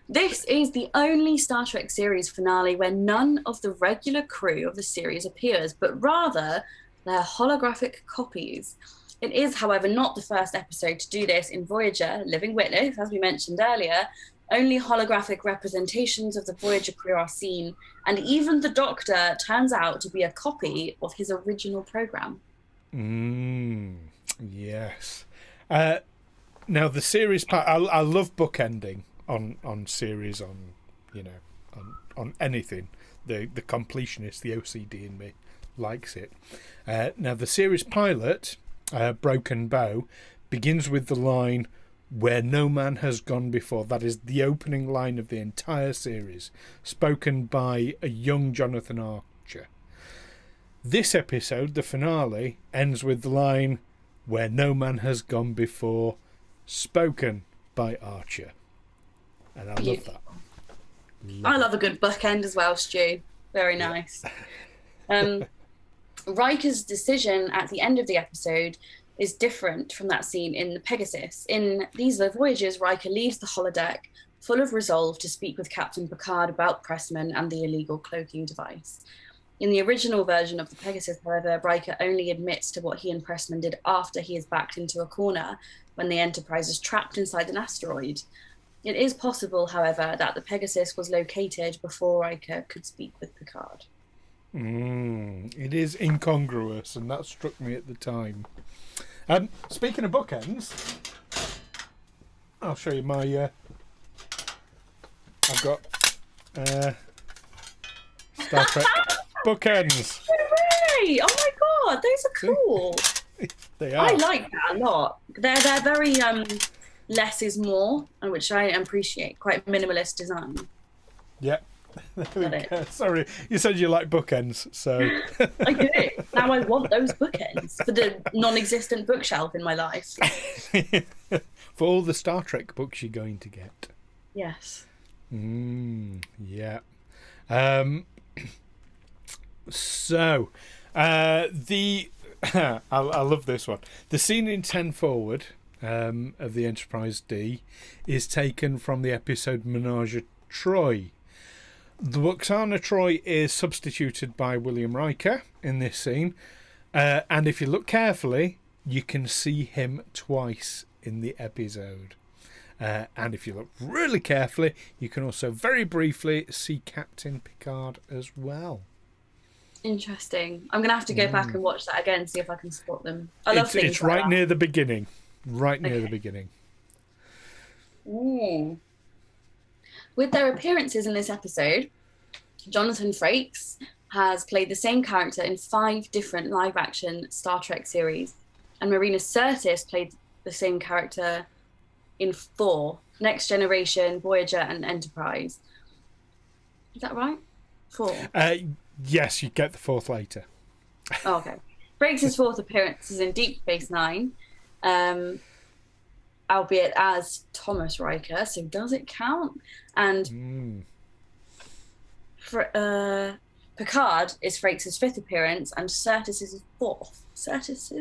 [SPEAKER 2] This is the only Star Trek series finale where none of the regular crew of the series appears, but rather their holographic copies. It is, however, not the first episode to do this. In Voyager, Living Witness, as we mentioned earlier, only holographic representations of the Voyager crew are seen, and even the Doctor turns out to be a copy of his original program.
[SPEAKER 1] Yes. Now the series part, I love bookending on series, on anything. The completionist, the OCD in me, likes it. Now the series pilot, Broken Bow, begins with the line, "Where no man has gone before." That is the opening line of the entire series, spoken by a young Jonathan Archer. This episode, the finale, ends with the line, "Where no man has gone before," spoken by Archer. And I love that.
[SPEAKER 2] I love a good bookend as well, Stu. Very nice. Riker's decision at the end of the episode is different from that scene in the Pegasus. In These Are The Voyages, Riker leaves the holodeck full of resolve to speak with Captain Picard about Pressman and the illegal cloaking device. In the original version of the Pegasus, however, Riker only admits to what he and Pressman did after he is backed into a corner when the Enterprise is trapped inside an asteroid. It is possible, however, that the Pegasus was located before Riker could speak with Picard.
[SPEAKER 1] It is incongruous, and that struck me at the time. Speaking of bookends, I'll show you my... I've got Star Trek bookends.
[SPEAKER 2] Hooray! Oh my god, those are cool.
[SPEAKER 1] They are.
[SPEAKER 2] I like that a lot. They're very less is more, and which I appreciate. Quite minimalist design.
[SPEAKER 1] Yep.
[SPEAKER 2] Got it.
[SPEAKER 1] Sorry, you said you like bookends, so
[SPEAKER 2] I do. Now I want those bookends for the non-existent bookshelf in my life.
[SPEAKER 1] for all the Star Trek books you're going to get.
[SPEAKER 2] Yes.
[SPEAKER 1] Yeah. So, the I love this one. The scene in 10 Forward of the Enterprise D is taken from the episode Menage a Troy. The Wuxana Troy is substituted by William Riker in this scene, and if you look carefully, you can see him twice in the episode. And if you look really carefully, you can also very briefly see Captain Picard as well.
[SPEAKER 2] Interesting. I'm going to have to go back and watch that again, see if I can spot them. I love things
[SPEAKER 1] It's
[SPEAKER 2] like
[SPEAKER 1] right
[SPEAKER 2] that.
[SPEAKER 1] near the beginning. Right near the beginning.
[SPEAKER 2] Ooh. With their appearances in this episode, Jonathan Frakes has played the same character in 5 different live-action Star Trek series, and Marina Sirtis played the same character in 4: Next Generation, Voyager, and Enterprise. Is that right? 4.
[SPEAKER 1] Yes, you get the 4th later.
[SPEAKER 2] Oh, okay. Frakes' 4th appearance is in Deep Space Nine, albeit as Thomas Riker. So does it count? And Picard is Frakes' 5th appearance, and Sirtis is his 4th. Sirtis.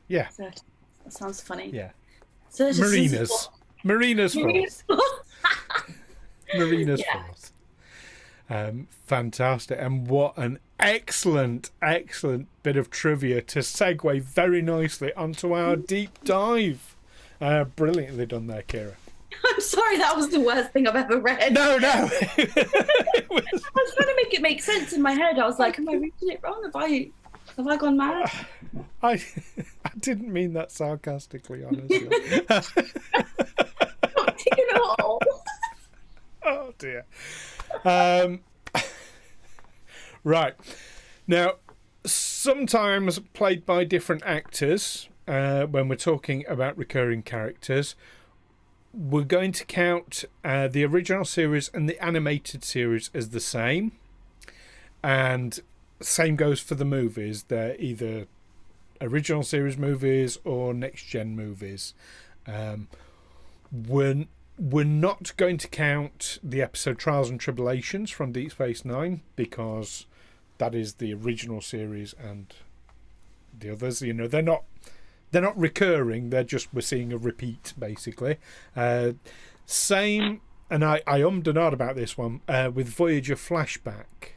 [SPEAKER 1] Yeah.
[SPEAKER 2] Sirtis. That sounds funny.
[SPEAKER 1] Yeah.
[SPEAKER 2] Sirtis
[SPEAKER 1] Marina's 4th. Marina's
[SPEAKER 2] Yeah.
[SPEAKER 1] 4th. Fantastic. And what an excellent bit of trivia to segue very nicely onto our deep dive. Brilliantly done there, Keira.
[SPEAKER 2] I'm sorry, that was the worst thing I've ever read.
[SPEAKER 1] No.
[SPEAKER 2] I was trying to make it make sense in my head. I was like, am I reading it wrong? Have I gone mad?
[SPEAKER 1] I didn't mean that sarcastically, honestly.
[SPEAKER 2] Not at all.
[SPEAKER 1] Oh dear. Right. Now, sometimes played by different actors, when we're talking about recurring characters, we're going to count the original series and the animated series as the same. And same goes for the movies. They're either original series movies or next gen movies. We're not going to count the episode Trials and Tribulations from Deep Space Nine, because that is the original series, and the others, you know, they're not recurring. They're just, we're seeing a repeat, basically. Same, and I ummed and ahed about this one with Voyager Flashback,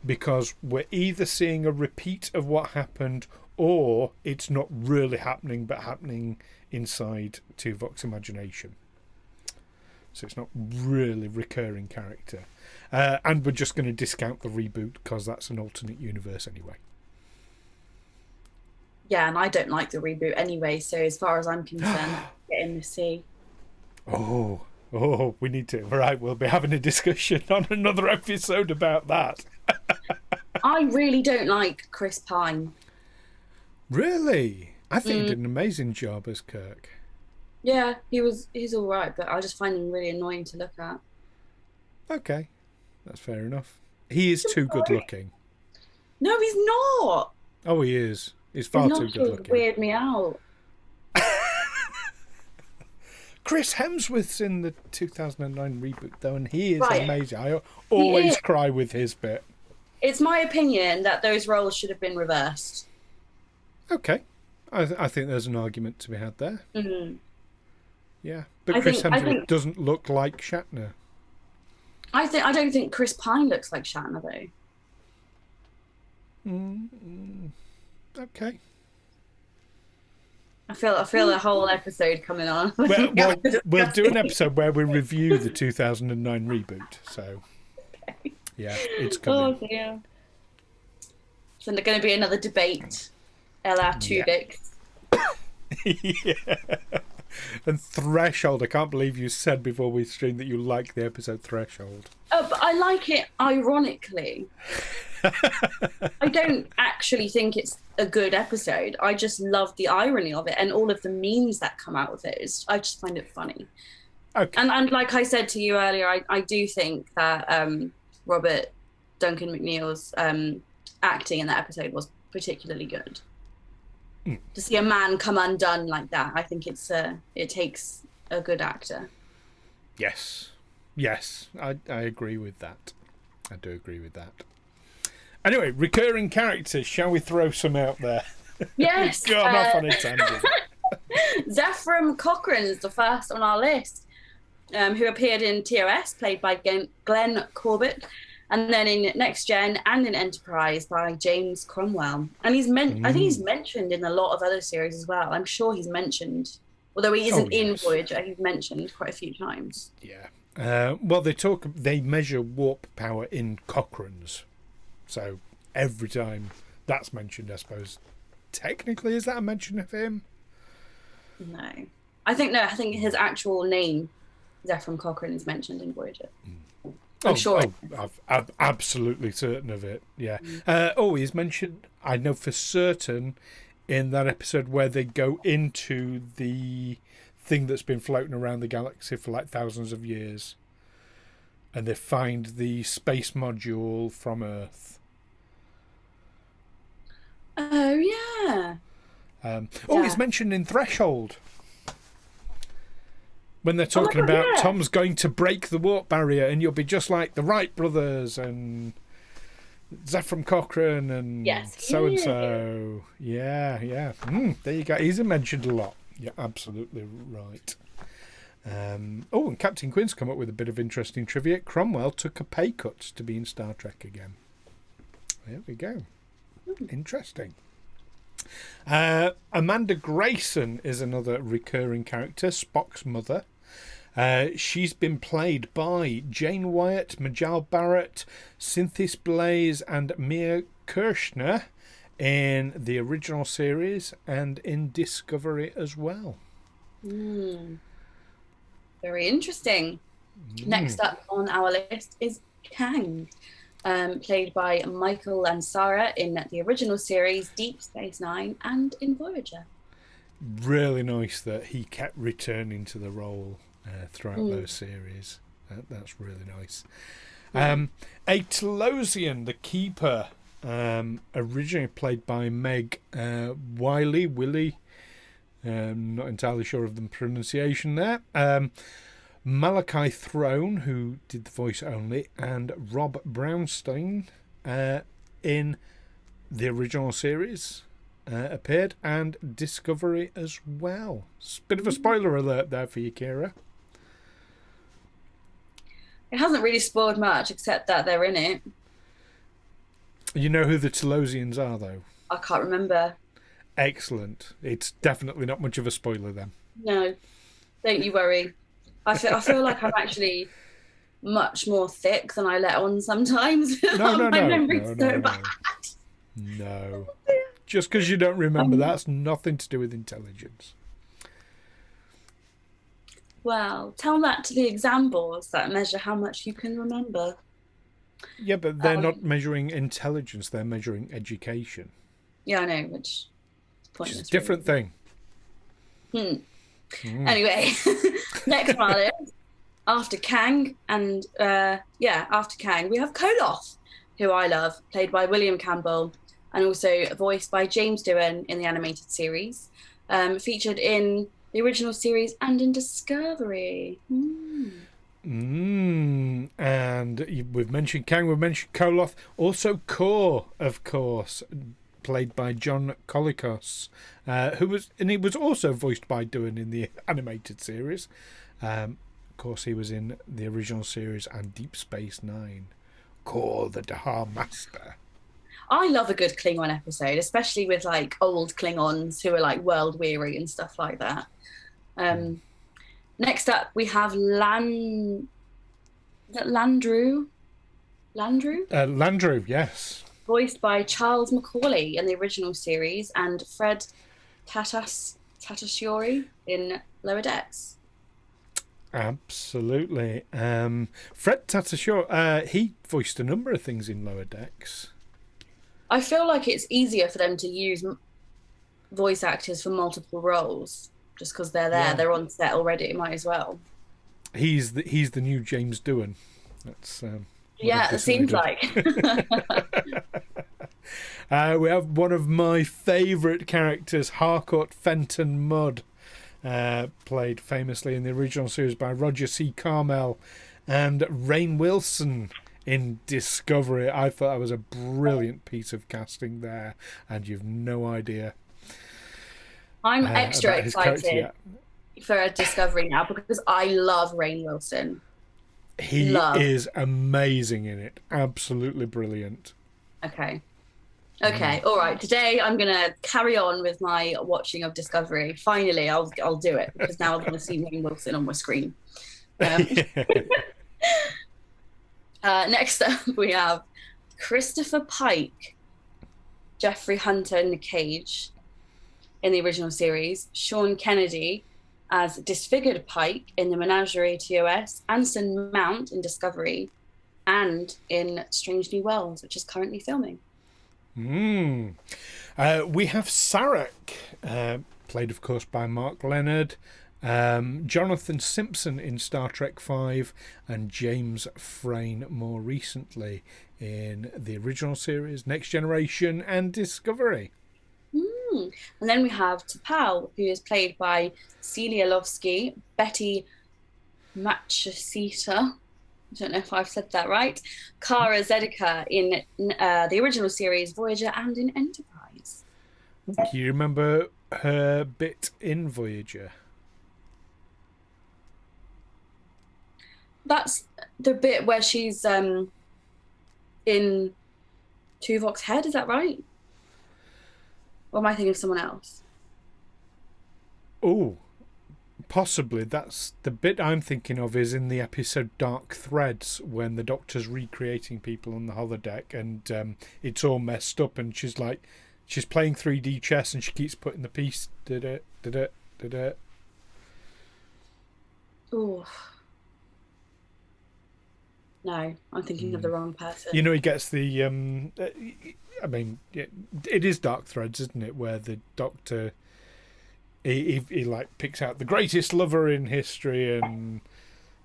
[SPEAKER 1] because we're either seeing a repeat of what happened, or it's not really happening, but happening inside Tuvok's imagination. So it's not really recurring character. And we're just going to discount the reboot, because that's an alternate universe anyway.
[SPEAKER 2] Yeah, and I don't like the reboot anyway, so as far as I'm concerned, get in the sea.
[SPEAKER 1] Oh, we need to. Right, we'll be having a discussion on another episode about that.
[SPEAKER 2] I really don't like Chris Pine.
[SPEAKER 1] Really? I think he did an amazing job as Kirk.
[SPEAKER 2] Yeah, he's all right, but I just find him really annoying to look at.
[SPEAKER 1] Okay, that's fair enough. He is too good looking.
[SPEAKER 2] No, he's not.
[SPEAKER 1] Oh, he is. He's far too good looking.
[SPEAKER 2] Weird me out.
[SPEAKER 1] Chris Hemsworth's in the 2009 reboot, though, and he is
[SPEAKER 2] Right.
[SPEAKER 1] amazing. I always cry with his bit.
[SPEAKER 2] It's my opinion that those roles should have been reversed.
[SPEAKER 1] Okay. I think there's an argument to be had there.
[SPEAKER 2] Mm-hmm.
[SPEAKER 1] Yeah. But
[SPEAKER 2] I
[SPEAKER 1] Chris
[SPEAKER 2] think-
[SPEAKER 1] Hemsworth doesn't look like Shatner.
[SPEAKER 2] I don't think Chris Pine looks like Shatner though.
[SPEAKER 1] Okay.
[SPEAKER 2] I feel a whole episode coming on.
[SPEAKER 1] We'll do an episode where we review the 2009 reboot. So, yeah, it's coming.
[SPEAKER 2] Oh dear. So there's going to be another debate. Ella Tubix.
[SPEAKER 1] Yeah. And Threshold. I can't believe you said before we streamed that you like the episode Threshold.
[SPEAKER 2] But I like it ironically. I don't actually think it's a good episode. I just love the irony of it and all of the memes that come out of it. I just find it funny.
[SPEAKER 1] Okay.
[SPEAKER 2] And like I said to you earlier, I do think that Robert Duncan McNeil's acting in that episode was particularly good. To see a man come undone like that, I think it takes a good actor.
[SPEAKER 1] Yes, I agree with that. I do agree with that. Anyway, recurring characters. Shall we throw some out there?
[SPEAKER 2] Yes.
[SPEAKER 1] Gone off on a tangent.
[SPEAKER 2] Zephram Cochrane is the first on our list, who appeared in TOS, played by Glenn Corbett, and then in Next Gen and in Enterprise by James Cromwell. And I think he's mentioned in a lot of other series as well. I'm sure he's mentioned, although he isn't in Voyager, he's mentioned quite a few times.
[SPEAKER 1] Yeah. Well, they measure warp power in Cochranes. So every time that's mentioned, I suppose, technically, is that a mention of him?
[SPEAKER 2] No. I think his actual name, Zephram Cochrane, is mentioned in Voyager. I'm sure.
[SPEAKER 1] I'm absolutely certain of it. Yeah. He's mentioned, I know for certain, in that episode where they go into the thing that's been floating around the galaxy for like thousands of years, and they find the space module from Earth.
[SPEAKER 2] Oh yeah.
[SPEAKER 1] He's mentioned in Threshold. When they're talking about Tom's going to break the warp barrier and you'll be just like the Wright brothers and Zephram Cochrane and so-and-so. Yeah. There you go. He's mentioned a lot. You're absolutely right. And Captain Quinn's come up with a bit of interesting trivia. Cromwell took a pay cut to be in Star Trek again. There we go. Interesting. Amanda Grayson is another recurring character, Spock's mother. She's been played by Jane Wyatt, Majal Barrett, Cynthia Blaze and Mia Kirshner in the original series and in Discovery as well.
[SPEAKER 2] Very interesting. Next up on our list is Kang, played by Michael Ansara in the original series, Deep Space Nine, and in Voyager.
[SPEAKER 1] Really nice that he kept returning to the role throughout those series. That's really nice. A Telosian, the Keeper, originally played by Meg Wiley. Not entirely sure of the pronunciation there. Malachi Throne, who did the voice only, and Rob Brownstein in the original series appeared, and Discovery as well. Bit of a spoiler alert there for you, Keira.
[SPEAKER 2] It hasn't really spoiled much, except that they're in it.
[SPEAKER 1] You know who the Telosians are, though?
[SPEAKER 2] I can't remember.
[SPEAKER 1] Excellent. It's definitely not much of a spoiler then.
[SPEAKER 2] No, don't you worry. I feel like I'm actually much more thick than I let on sometimes.
[SPEAKER 1] No,
[SPEAKER 2] My memory's so bad.
[SPEAKER 1] No. Just because you don't remember, that's nothing to do with intelligence.
[SPEAKER 2] Well, tell that to the exam boards that measure how much you can remember.
[SPEAKER 1] Yeah, but they're not measuring intelligence, they're measuring education.
[SPEAKER 2] Yeah, I know, which is pointless.
[SPEAKER 1] It's a different thing.
[SPEAKER 2] Anyway, next one is after Kang, and after Kang, we have Koloth, who I love, played by William Campbell, and also voiced by James Doohan in the animated series, featured in the original series and in Discovery.
[SPEAKER 1] And we've mentioned Kang, we've mentioned Koloth, also Kor, of course, played by John Colicos, he was also voiced by Doohan in the animated series. Of course, he was in the original series and Deep Space Nine. Kor, the Dahar Master.
[SPEAKER 2] I love a good Klingon episode, especially with like old Klingons who are like world weary and stuff like that. Next up, we have Landru.
[SPEAKER 1] Landru, yes.
[SPEAKER 2] Voiced by Charles Macaulay in the original series and Fred Tatasciore in Lower Decks.
[SPEAKER 1] Absolutely. Fred Tatasciore, he voiced a number of things in Lower Decks.
[SPEAKER 2] I feel like it's easier for them to use voice actors for multiple roles just because they're there, they're on set already. Might as well.
[SPEAKER 1] He's the new James Doohan. That's
[SPEAKER 2] yeah, it seems like.
[SPEAKER 1] We have one of my favourite characters, Harcourt Fenton Mudd, played famously in the original series by Roger C. Carmel, and Rainn Wilson in Discovery. I thought that was a brilliant piece of casting there, and you've no idea.
[SPEAKER 2] I'm extra excited for a Discovery now because I love Rainn Wilson.
[SPEAKER 1] He is amazing in it. Absolutely brilliant.
[SPEAKER 2] Okay, all right. Today I'm gonna carry on with my watching of Discovery. Finally, I'll do it because now I want to see Rainn Wilson on my screen. Next up, we have Christopher Pike, Jeffrey Hunter in The Cage in the original series, Sean Kennedy as Disfigured Pike in The Menagerie TOS, Anson Mount in Discovery, and in Strange New Worlds, which is currently filming.
[SPEAKER 1] We have Sarek, played, of course, by Mark Leonard, Jonathan Simpson in Star Trek V, and James Frain more recently in the original series, Next Generation, and Discovery.
[SPEAKER 2] And then we have T'Pau, who is played by Celia Lovsky, Betty Machasita, I don't know if I've said that right, Kara Zediker in the original series, Voyager, and in Enterprise.
[SPEAKER 1] Do you remember her bit in Voyager?
[SPEAKER 2] That's the bit where she's in Tuvok's head, is that right? Or am I thinking of someone else?
[SPEAKER 1] Oh, possibly. That's the bit I'm thinking of is in the episode Dark Threads when the Doctor's recreating people on the holodeck and it's all messed up and she's playing 3D chess and she keeps putting the piece.
[SPEAKER 2] Oh. No, I'm thinking of the wrong person.
[SPEAKER 1] You know, he gets the I mean, it is Dark Threads, isn't it? Where the Doctor, he like picks out the greatest lover in history and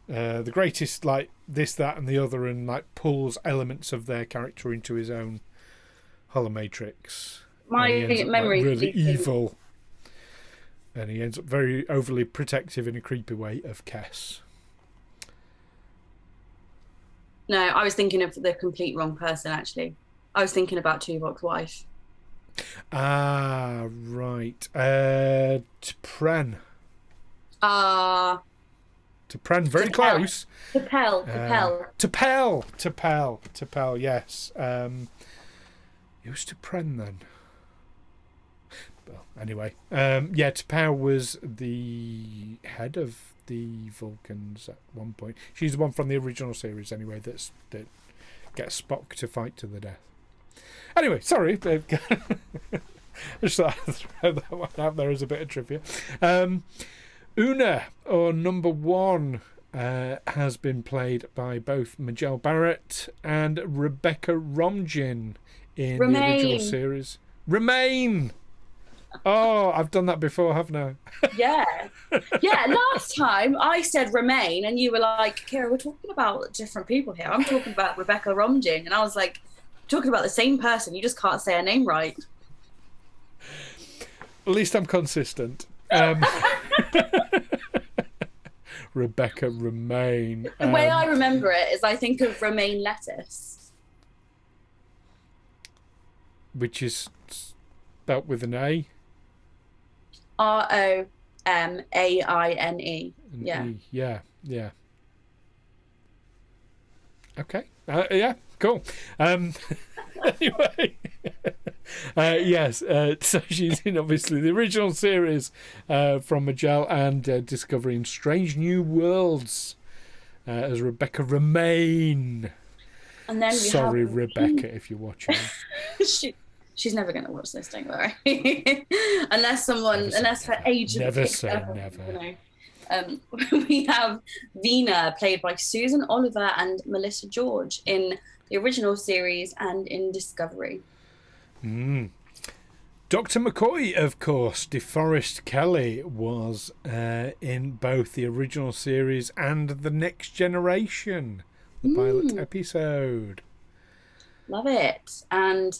[SPEAKER 1] the greatest like this, that, and the other, and like pulls elements of their character into his own holomatrix.
[SPEAKER 2] My memory
[SPEAKER 1] really evil, and he ends up very overly protective in a creepy way of Kes.
[SPEAKER 2] No, I was thinking of the complete wrong person, actually. I was thinking about Tuvok's wife.
[SPEAKER 1] Ah, right. T'Pren. T'Pren, very close.
[SPEAKER 2] T'Pel.
[SPEAKER 1] T'Pel, yes. Who's T'Pren then? Well, anyway. T'Pel was the head of the Vulcans at one point. She's the one from the original series, anyway, that gets Spock to fight to the death. Anyway, sorry. I just thought I'd throw that one out there as a bit of trivia. Una, or number one, has been played by both Majel Barrett and Rebecca Romijn in the original series. Remain! Oh, I've done that before, haven't I?
[SPEAKER 2] Yeah. Last time I said Remain and you were like, Kira, we're talking about different people here. I'm talking about Rebecca Romijn. And I was like, talking about the same person. You just can't say her name right.
[SPEAKER 1] At least I'm consistent. Rebecca Romijn.
[SPEAKER 2] The way I remember it is I think of romaine lettuce.
[SPEAKER 1] Which is spelt with an A.
[SPEAKER 2] Romaine. Yeah.
[SPEAKER 1] Yeah. Okay. Yeah. Cool. Anyway, yes. So she's in obviously the original series from Majel and discovering Strange New Worlds as Rebecca Romijn.
[SPEAKER 2] And then
[SPEAKER 1] sorry, Rebecca, if you're watching.
[SPEAKER 2] She's never going to watch this, don't worry. unless her agent.
[SPEAKER 1] Never say never.
[SPEAKER 2] we have Vina, played by Susan Oliver and Melissa George in the original series and in Discovery.
[SPEAKER 1] Dr. McCoy, of course, DeForest Kelley, was in both the original series and The Next Generation, the pilot episode.
[SPEAKER 2] Love it. And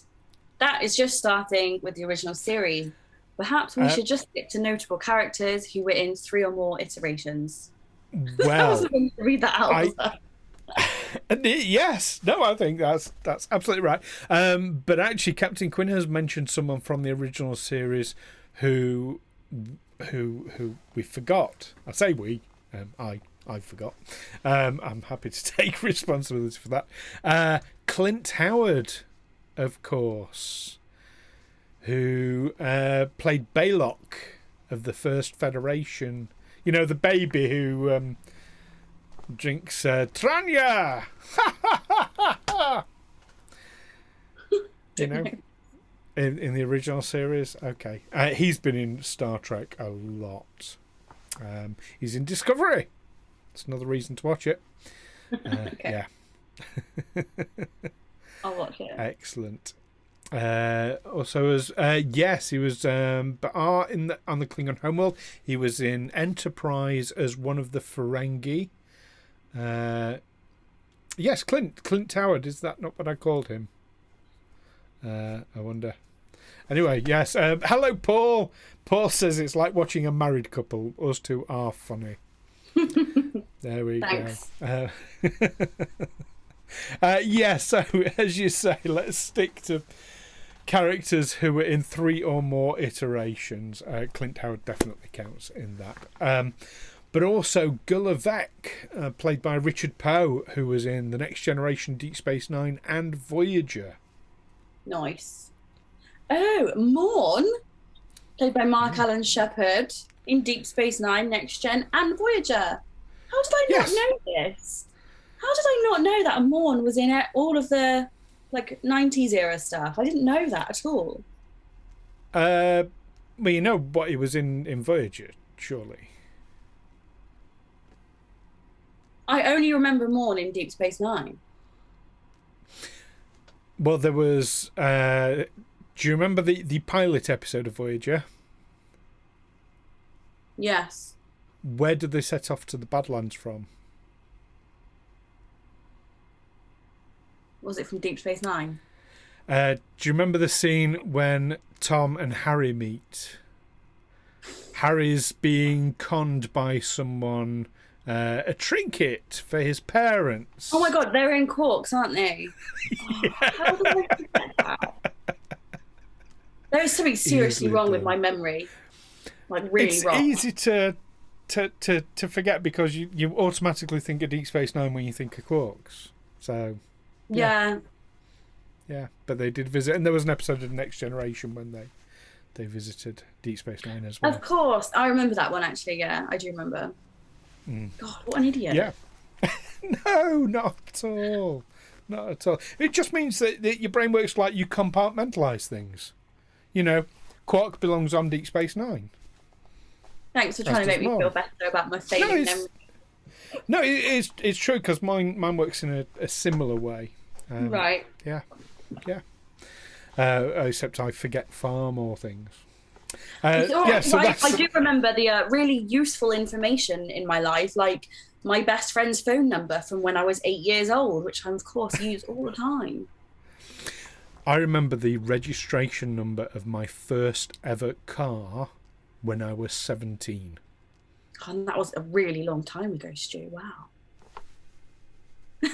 [SPEAKER 2] that is just starting with the original series. Perhaps we should just stick to notable characters who were in 3 or more iterations.
[SPEAKER 1] Well,
[SPEAKER 2] I was going to read that out.
[SPEAKER 1] Yes, no, I think that's absolutely right. But actually, Captain Quinn has mentioned someone from the original series who we forgot. I say we, I forgot. I'm happy to take responsibility for that. Clint Howard, of course, who played Baylock of the First Federation. You know, the baby who drinks Tranya. You know, in the original series. Okay, he's been in Star Trek a lot. He's in Discovery. It's another reason to watch it. Yeah.
[SPEAKER 2] I'll watch it.
[SPEAKER 1] Excellent. Also, as yes, he was on the Klingon homeworld. He was in Enterprise as one of the Ferengi. Yes, Clint Howard. Is that not what I called him? I wonder. Anyway, yes. Hello, Paul. Paul says it's like watching a married couple. Us two are funny. There we
[SPEAKER 2] Thanks.
[SPEAKER 1] go. Yeah, so as you say, let's stick to characters who were in 3 or more iterations. Clint Howard definitely counts in that. But also Gulavek, played by Richard Poe, who was in The Next Generation, Deep Space Nine, and Voyager.
[SPEAKER 2] Nice. Oh, Morn, played by Mark Allen Shepard in Deep Space Nine, Next Gen, and Voyager. How did I not know this? How did I not know that Morn was in all of the 90s era stuff? I didn't know that at all.
[SPEAKER 1] Well, you know what he was in Voyager, surely.
[SPEAKER 2] I only remember Morn in Deep Space Nine.
[SPEAKER 1] Well, there was... do you remember the pilot episode of Voyager?
[SPEAKER 2] Yes.
[SPEAKER 1] Where did they set off to the Badlands from?
[SPEAKER 2] Was it from Deep Space Nine?
[SPEAKER 1] Do you remember the scene when Tom and Harry meet? Harry's being conned by someone... a trinket for his parents.
[SPEAKER 2] Oh my god, they're in Quarks, aren't they?
[SPEAKER 1] Yeah.
[SPEAKER 2] How did I forget that? There is something seriously wrong with my memory. Really wrong.
[SPEAKER 1] It's easy to forget because you automatically think of Deep Space Nine when you think of Quarks. So
[SPEAKER 2] yeah.
[SPEAKER 1] But they did visit, and there was an episode of The Next Generation when they visited Deep Space Nine as well.
[SPEAKER 2] Of course, I remember that one actually. Yeah, I do remember. God, what an idiot.
[SPEAKER 1] Yeah. No, not at all. Not at all. It just means that your brain works like you compartmentalise things. You know, Quark belongs on Deep Space Nine.
[SPEAKER 2] Thanks for trying to make me feel better about my failing memory.
[SPEAKER 1] No, it's true because mine works in a similar way.
[SPEAKER 2] Right.
[SPEAKER 1] Yeah. Except I forget far more things. So
[SPEAKER 2] I do remember the really useful information in my life, like my best friend's phone number from when I was 8 years old, which I, of course, use all the time.
[SPEAKER 1] I remember the registration number of my first ever car when I was 17.
[SPEAKER 2] God, that was a really long time ago, Stu. Wow. You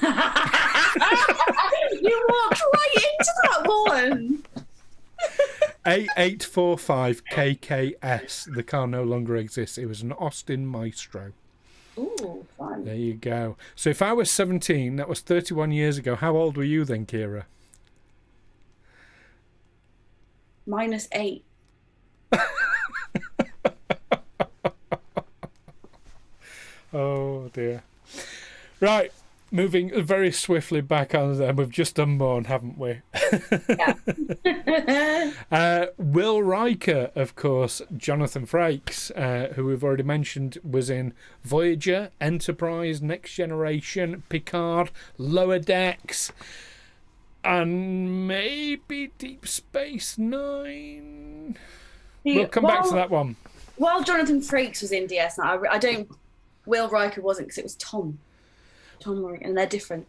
[SPEAKER 2] walked right into that one.
[SPEAKER 1] A845 KKS. The car no longer exists. It was an Austin Maestro.
[SPEAKER 2] Ooh, fun.
[SPEAKER 1] There you go. So if I was 17, that was 31 years ago. How old were you then, Keira?
[SPEAKER 2] -8.
[SPEAKER 1] Oh dear. Right. moving very swiftly back on them, we've just done Morn, haven't we? Will Riker, of course, Jonathan Frakes, who we've already mentioned, was in Voyager, Enterprise, Next Generation, Picard, Lower Decks, and maybe Deep Space Nine. We'll come back to that one.
[SPEAKER 2] While Jonathan Frakes was in DS9, I don't. Will Riker wasn't, because it was Tom Riker, and they're different.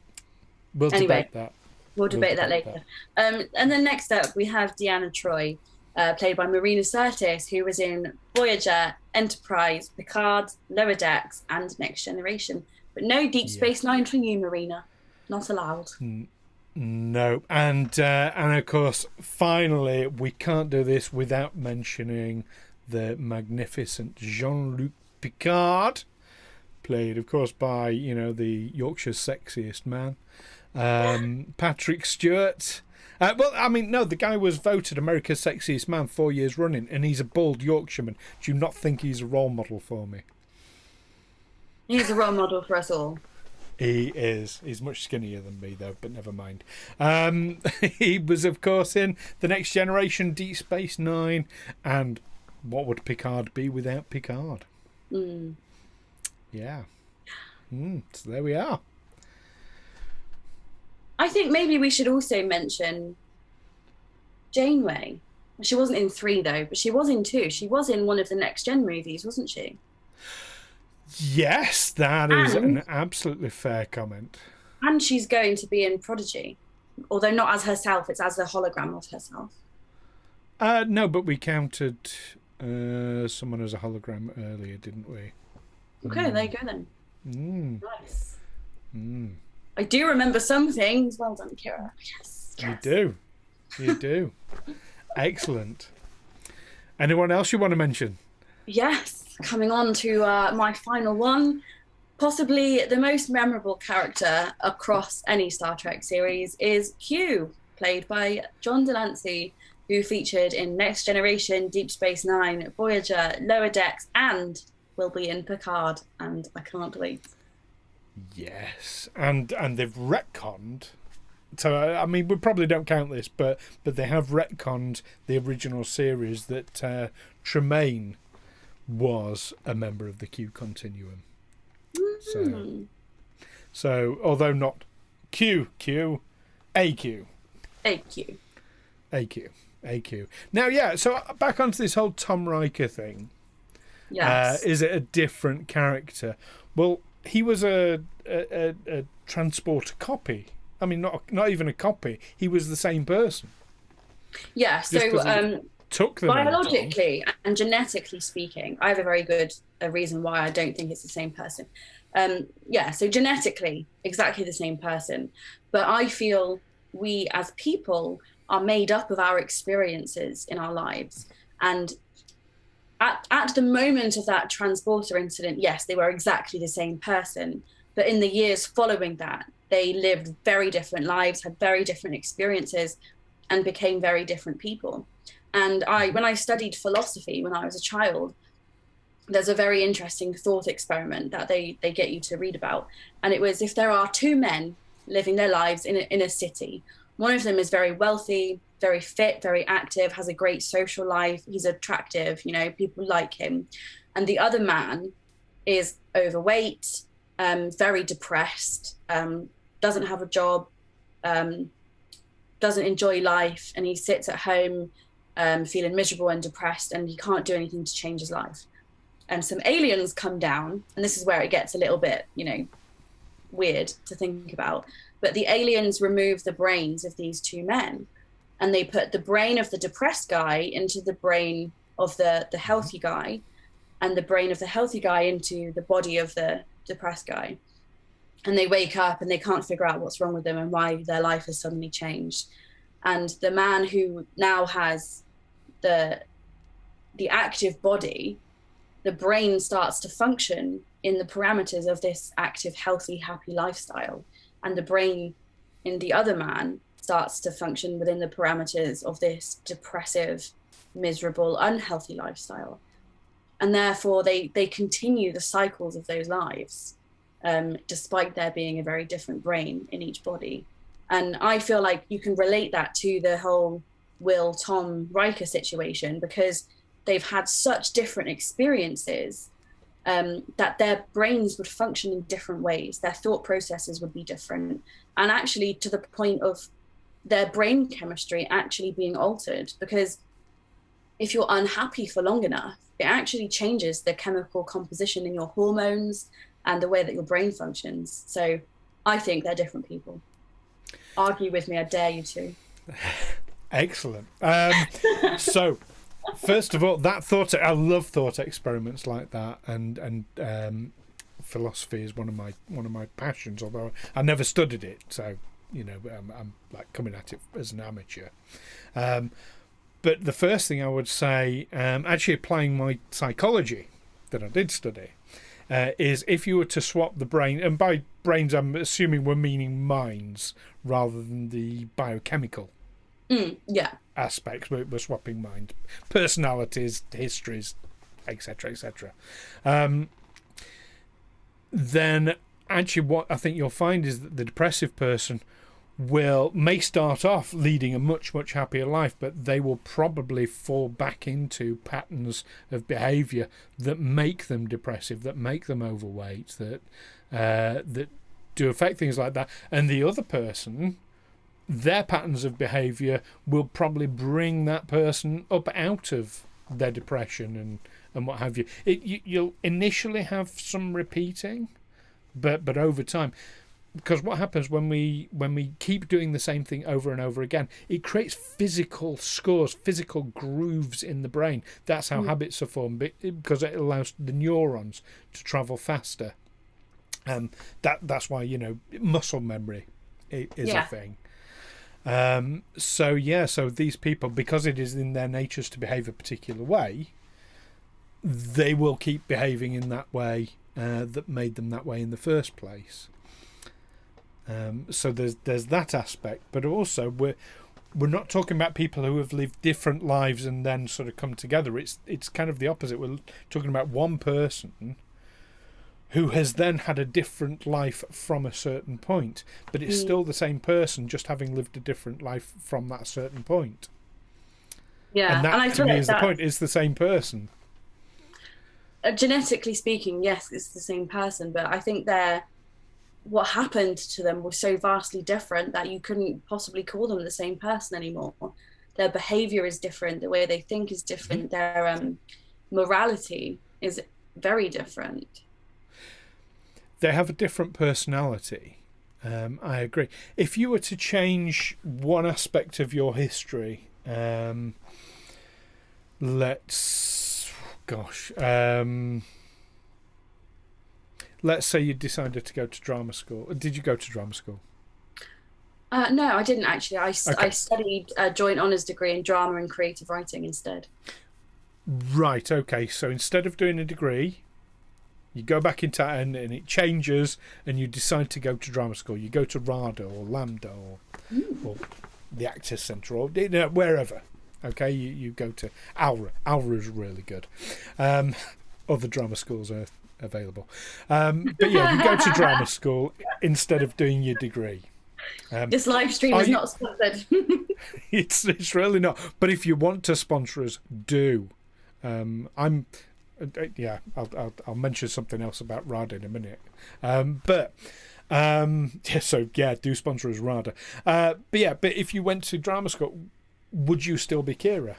[SPEAKER 1] We'll debate that.
[SPEAKER 2] We'll debate that later. And then next up, we have Deanna Troi, played by Marina Sirtis, who was in Voyager, Enterprise, Picard, Lower Decks, and Next Generation. But no Deep Space Nine for you, Marina. Not allowed.
[SPEAKER 1] No. And of course, finally, we can't do this without mentioning the magnificent Jean-Luc Picard, played, of course, by, the Yorkshire's sexiest man, Patrick Stewart. The guy was voted America's sexiest man 4 years running, and he's a bald Yorkshireman. Do you not think he's a role model for me?
[SPEAKER 2] He's a role model for us all.
[SPEAKER 1] He is. He's much skinnier than me, though, but never mind. He was, of course, in The Next Generation, Deep Space Nine, and what would Picard be without Picard? Yeah. So there we are.
[SPEAKER 2] I think maybe we should also mention Janeway. She wasn't in 3, though, but she was in 2. She was in one of the Next Gen movies, wasn't she?
[SPEAKER 1] Yes, that is an absolutely fair comment.
[SPEAKER 2] And she's going to be in Prodigy. Although not as herself, it's as a hologram of herself.
[SPEAKER 1] No, but we counted someone as a hologram earlier, didn't we?
[SPEAKER 2] Okay, there you go then. Nice. I do remember some things. Well done, Keira. Yes.
[SPEAKER 1] You do. Excellent. Anyone else you want to mention?
[SPEAKER 2] Yes. Coming on to my final one. Possibly the most memorable character across any Star Trek series is Q, played by John Delancey, who featured in Next Generation, Deep Space Nine, Voyager, Lower Decks, and will be in Picard, and I can't wait.
[SPEAKER 1] Yes, and they've retconned. So we probably don't count this, but they have retconned the original series that Tremaine was a member of the Q Continuum. So although not AQ. Now, so back onto this whole Tom Riker thing.
[SPEAKER 2] Yes.
[SPEAKER 1] Is it a different character? Well, he was a transporter copy. I mean, not even a copy. He was the same person.
[SPEAKER 2] Yeah. So
[SPEAKER 1] took them
[SPEAKER 2] biologically and genetically speaking, I have a very good reason why I don't think it's the same person. So genetically, exactly the same person. But I feel we as people are made up of our experiences in our lives. And at the moment of that transporter incident, yes, they were exactly the same person. But in the years following that, they lived very different lives, had very different experiences, and became very different people. And when I studied philosophy when I was a child, there's a very interesting thought experiment that they get you to read about. And it was, if there are two men living their lives in a city, one of them is very wealthy, very fit, very active, has a great social life, he's attractive, people like him. And the other man is overweight, very depressed, doesn't have a job, doesn't enjoy life, and he sits at home feeling miserable and depressed, and he can't do anything to change his life. And some aliens come down, and this is where it gets a little bit, weird to think about. But the aliens remove the brains of these two men, and they put the brain of the depressed guy into the brain of the healthy guy, and the brain of the healthy guy into the body of the depressed guy. And they wake up and they can't figure out what's wrong with them and why their life has suddenly changed. And the man who now has the active body, the brain starts to function in the parameters of this active, healthy, happy lifestyle. And the brain in the other man starts to function within the parameters of this depressive, miserable, unhealthy lifestyle. And therefore they continue the cycles of those lives. despite there being a very different brain in each body. And I feel like you can relate that to the whole Will, Tom, Riker situation, because they've had such different experiences, that their brains would function in different ways. Their thought processes would be different. And actually to the point of their brain chemistry actually being altered, because if you're unhappy for long enough, it actually changes the chemical composition in your hormones and the way that your brain functions. So I think they're different people. Argue with me, I dare you to.
[SPEAKER 1] Excellent. So, first of all, that thought, I love thought experiments like that, and philosophy is one of my passions. Although I never studied it, so I'm like coming at it as an amateur. But the first thing I would say, actually applying my psychology that I did study, is if you were to swap the brain, and by brains I'm assuming we're meaning minds rather than the biochemical aspects. We're swapping mind, personalities, histories, etc., etc. Then actually what I think you'll find is that the depressive person may start off leading a much, much happier life, but they will probably fall back into patterns of behaviour that make them depressive, that make them overweight, that do affect things like that. And the other person, their patterns of behaviour will probably bring that person up out of their depression and what have you. You'll initially have some repeating, but over time. Because what happens when we keep doing the same thing over and over again, it creates physical scores, physical grooves in the brain. That's how habits are formed, because it allows the neurons to travel faster. That's why muscle memory is a thing. So these people, because it is in their natures to behave a particular way, they will keep behaving in that way that made them that way in the first place. So there's that aspect, but also we're not talking about people who have lived different lives and then sort of come together. It's kind of the opposite. We're talking about one person who has then had a different life from a certain point, but it's still the same person, just having lived a different life from that certain point.
[SPEAKER 2] Yeah,
[SPEAKER 1] and that to me is the point. It's the same person.
[SPEAKER 2] Genetically speaking, yes, it's the same person, but I think what happened to them was so vastly different that you couldn't possibly call them the same person anymore. Their behavior is different, the way they think is different, their morality is very different.
[SPEAKER 1] They have a different personality. I agree. If you were to change one aspect of your history, let's say you decided to go to drama school. Did you go to drama school?
[SPEAKER 2] No, I didn't actually. I studied a joint honours degree in drama and creative writing instead.
[SPEAKER 1] Right, okay. So instead of doing a degree, you go back in time and it changes and you decide to go to drama school. You go to RADA or Lambda or the Actors Centre or wherever. Okay, you go to Alra. Alra is really good. Other drama schools are available, but yeah, you go to drama school instead of doing your degree.
[SPEAKER 2] This live stream is not sponsored.
[SPEAKER 1] It's really not, but if you want to sponsor us, do. I'll mention something else about RADA in a minute, do sponsor us, RADA. But if you went to drama school, would you still be Keira?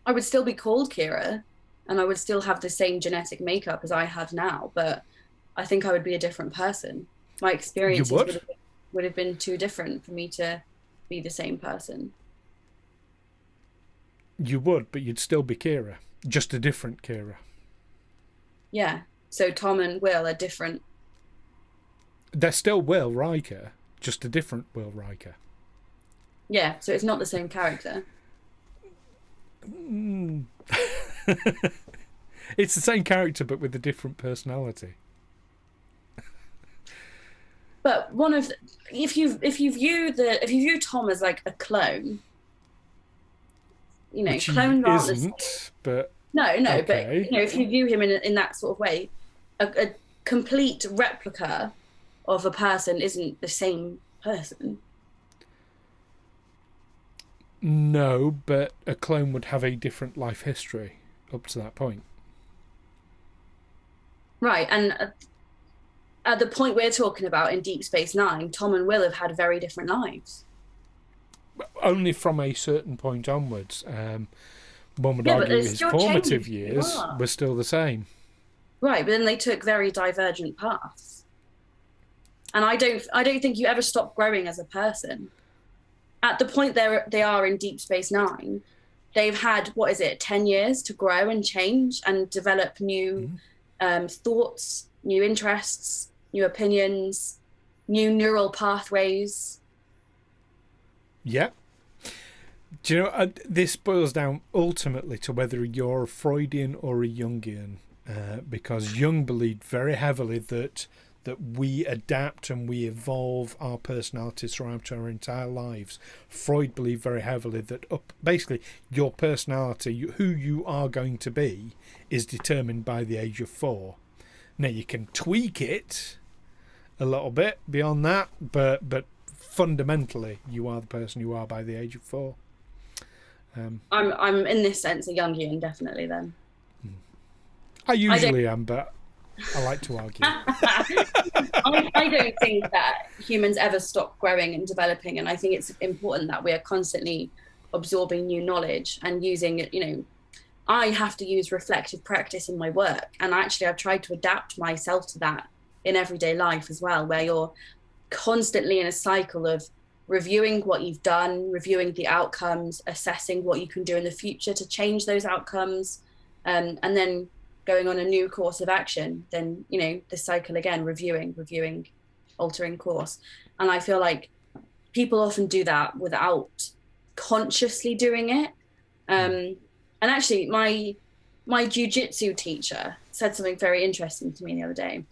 [SPEAKER 2] I would still be called Keira, and I would still have the same genetic makeup as I have now, but I think I would be a different person. My experiences would have been too different for me to be the same person.
[SPEAKER 1] You would, but you'd still be Keira, just a different Keira.
[SPEAKER 2] Yeah, so Tom and Will are different.
[SPEAKER 1] They're still Will Riker, just a different Will Riker.
[SPEAKER 2] Yeah, so it's not the same character.
[SPEAKER 1] It's the same character but with a different personality.
[SPEAKER 2] But if you view Tom as like a clone,
[SPEAKER 1] which
[SPEAKER 2] clones
[SPEAKER 1] he isn't, but
[SPEAKER 2] No,
[SPEAKER 1] Okay.
[SPEAKER 2] but if you view him in that sort of way, a complete replica of a person isn't the same person.
[SPEAKER 1] No, but a clone would have a different life history up to that point.
[SPEAKER 2] Right, and at the point we're talking about in Deep Space Nine, Tom and Will have had very different lives.
[SPEAKER 1] Only from a certain point onwards. One would
[SPEAKER 2] Yeah, but
[SPEAKER 1] argue
[SPEAKER 2] it's
[SPEAKER 1] his
[SPEAKER 2] still
[SPEAKER 1] formative
[SPEAKER 2] changing.
[SPEAKER 1] years were still the same.
[SPEAKER 2] Right, but then they took very divergent paths. And I don't think you ever stop growing as a person. At the point they are in Deep Space Nine, they've had, 10 years to grow and change and develop new thoughts, new interests, new opinions, new neural pathways.
[SPEAKER 1] Yeah. Do you know, this boils down ultimately to whether you're a Freudian or a Jungian, because Jung believed very heavily that we adapt and we evolve our personalities throughout our entire lives. Freud believed very heavily that basically your personality, who you are going to be, is determined by the age of 4. Now you can tweak it a little bit beyond that, but fundamentally you are the person you are by the age of 4.
[SPEAKER 2] I'm in this sense a Jungian, definitely. Then
[SPEAKER 1] I usually am, but I like to argue.
[SPEAKER 2] I don't think that humans ever stop growing and developing, and I think it's important that we are constantly absorbing new knowledge and using it. I have to use reflective practice in my work, and actually I've tried to adapt myself to that in everyday life as well, where you're constantly in a cycle of reviewing what you've done, reviewing the outcomes, assessing what you can do in the future to change those outcomes, and then going on a new course of action. Then the cycle again, reviewing, altering course. And I feel like people often do that without consciously doing it. And actually my jiu-jitsu teacher said something very interesting to me the other day.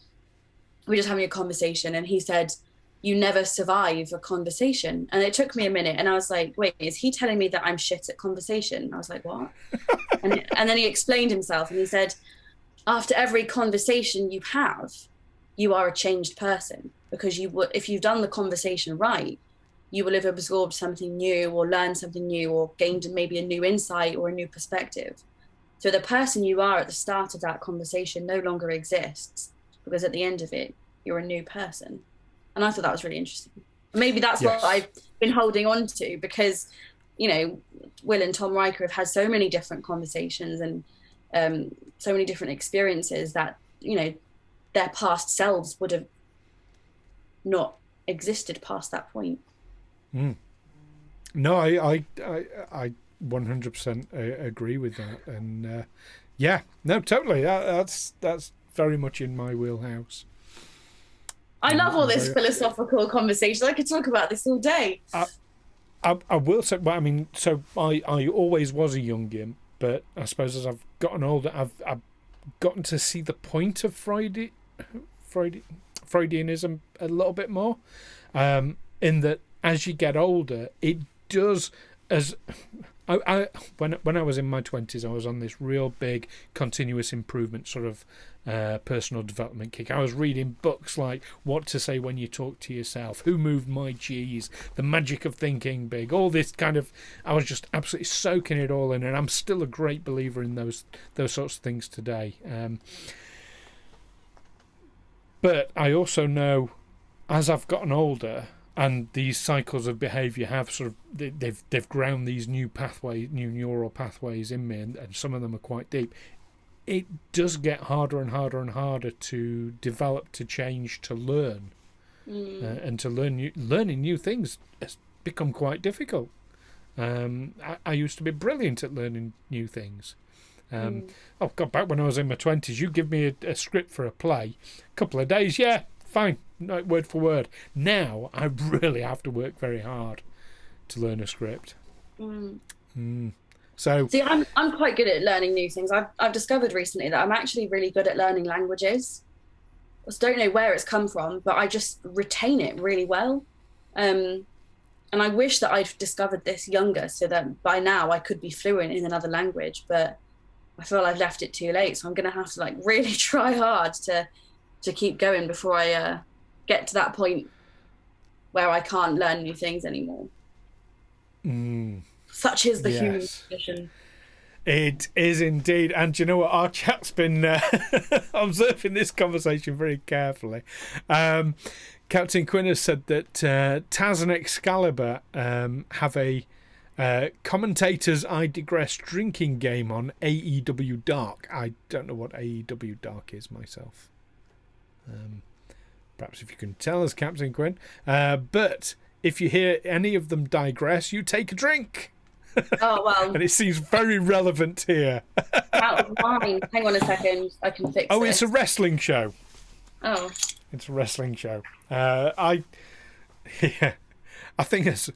[SPEAKER 2] We were just having a conversation and he said, you never survive a conversation. And it took me a minute and I was like, wait, is he telling me that I'm shit at conversation? I was like, what? and then he explained himself and he said, after every conversation you have, you are a changed person, because if you've done the conversation right, you will have absorbed something new or learned something new or gained maybe a new insight or a new perspective. So the person you are at the start of that conversation no longer exists, because at the end of it, you're a new person. And I thought that was really interesting. Maybe that's what I've been holding on to, because, Will and Tom Riker have had so many different conversations and so many different experiences that, their past selves would have not existed past that point.
[SPEAKER 1] No, I 100% agree with that. And no, totally. That's very much in my wheelhouse.
[SPEAKER 2] I love all this philosophical conversation. I could talk about this all day.
[SPEAKER 1] I will say, well, I mean, so I always was a Jungian, but I suppose as I've gotten older, I've gotten to see the point of Freudianism a little bit more, in that as you get older, it does, when I was in my 20s, I was on this real big continuous improvement sort of personal development kick. I was reading books like What to Say When You Talk to Yourself, Who Moved My Cheese, The Magic of Thinking Big, all this kind of, I was just absolutely soaking it all in, and I'm still a great believer in those sorts of things today. But I also know, as I've gotten older, and these cycles of behaviour have sort of they've ground these new neural pathways in me, and some of them are quite deep. It does get harder and harder and harder to develop, to change, to learn, and to learning new things has become quite difficult. I used to be brilliant at learning new things. Oh God, back when I was in my 20s, you give me a script for a play, a couple of days, yeah, fine, no, word for word. Now I really have to work very hard to learn a script. So
[SPEAKER 2] see, I'm quite good at learning new things. I've discovered recently that I'm actually really good at learning languages. I just don't know where it's come from, but I just retain it really well. And I wish that I'd discovered this younger, so that by now I could be fluent in another language. But I feel I've left it too late. So I'm going to have to like really try hard to keep going before I get to that point where I can't learn new things anymore. Such is the human
[SPEAKER 1] Yes.
[SPEAKER 2] condition.
[SPEAKER 1] It is indeed. And you know what? Our chat's been observing this conversation very carefully. Captain Quinn has said that Taz and Excalibur have a commentators I digress drinking game on AEW Dark. I don't know what AEW Dark is myself. Perhaps if you can tell us, Captain Quinn. But if you hear any of them digress, you take a drink.
[SPEAKER 2] Oh, well.
[SPEAKER 1] And it seems very relevant here.
[SPEAKER 2] Out of mind. Hang on a second. I can fix
[SPEAKER 1] Oh,
[SPEAKER 2] this.
[SPEAKER 1] it's a wrestling show.
[SPEAKER 2] Oh.
[SPEAKER 1] It's a wrestling show. I think as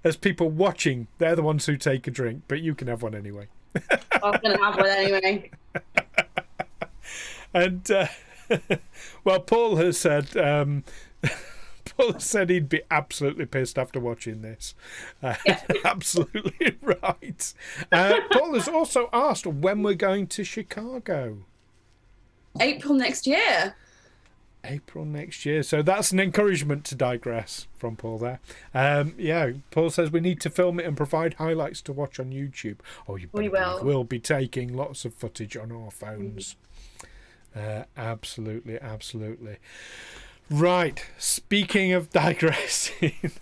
[SPEAKER 1] as people watching, they're the ones who take a drink, but you can have one anyway.
[SPEAKER 2] I was going to have one anyway.
[SPEAKER 1] And well, Paul has said he'd be absolutely pissed after watching this.
[SPEAKER 2] Yeah.
[SPEAKER 1] Absolutely right. Paul has also asked when we're going to Chicago.
[SPEAKER 2] April next year.
[SPEAKER 1] April next year. So that's an encouragement to digress from Paul there. Yeah, Paul says we need to film it and provide highlights to watch on YouTube. Oh, you better
[SPEAKER 2] We will.
[SPEAKER 1] We'll be taking lots of footage on our phones. Absolutely, absolutely. Right, speaking of digressing,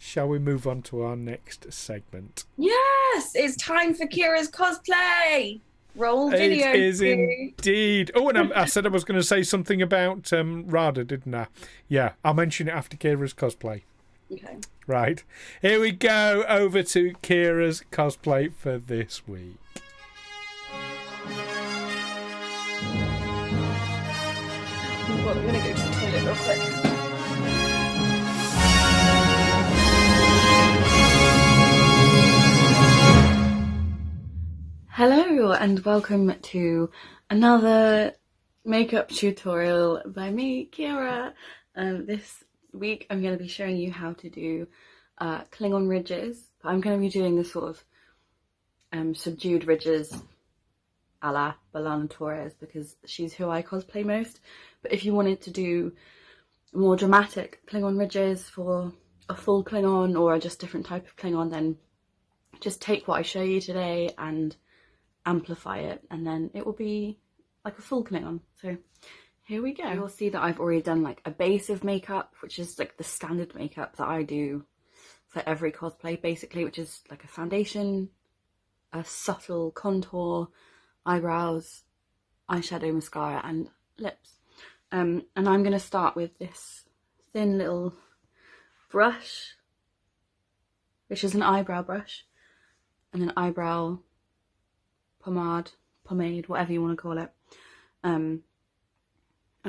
[SPEAKER 1] shall we move on to our next segment?
[SPEAKER 2] Yes, it's time for Kira's cosplay. Roll video.
[SPEAKER 1] It is indeed. Oh, and I said I was going to say something about Rada, didn't I? Yeah, I'll mention it after Kira's cosplay.
[SPEAKER 2] Okay.
[SPEAKER 1] Right, here we go. Over to Kira's cosplay for this week.
[SPEAKER 2] Well, I'm going to go to the toilet real quick. Hello and welcome to another makeup tutorial by me, Kira. This week I'm going to be showing you how to do Klingon Ridges. I'm going to be doing the sort of subdued ridges a la B'Elanna Torres because she's who I cosplay most. But if you wanted to do more dramatic Klingon Ridges for a full Klingon or just different type of Klingon, then just take what I show you today and amplify it, and then it will be like a full Klingon. So here we go. You'll see that I've already done like a base of makeup, which is like the standard makeup that I do for every cosplay basically, which is like a foundation, a subtle contour, eyebrows, eyeshadow, mascara and lips. And I'm going to start with this thin little brush, which is an eyebrow brush, and an eyebrow pomade, whatever you want to call it. And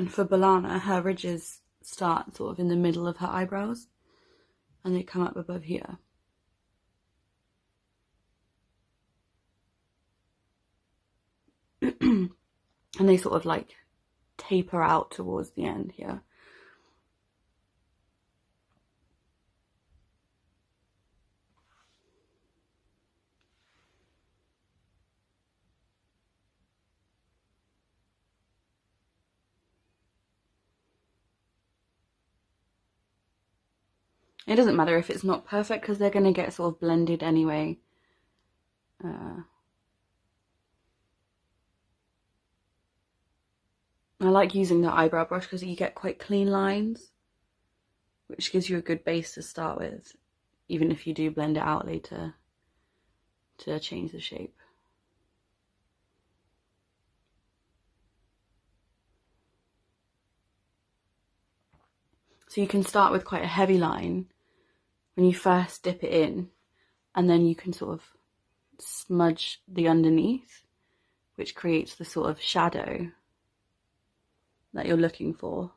[SPEAKER 2] for B'Elanna, her ridges start sort of in the middle of her eyebrows and they come up above here. And they sort of like taper out towards the end here. It doesn't matter if it's not perfect because they're going to get sort of blended anyway. I like using the eyebrow brush because you get quite clean lines, which gives you a good base to start with, even if you do blend it out later to change the shape. So you can start with quite a heavy line when you first dip it in, and then you can sort of smudge the underneath, which creates the sort of shadow that you're looking for.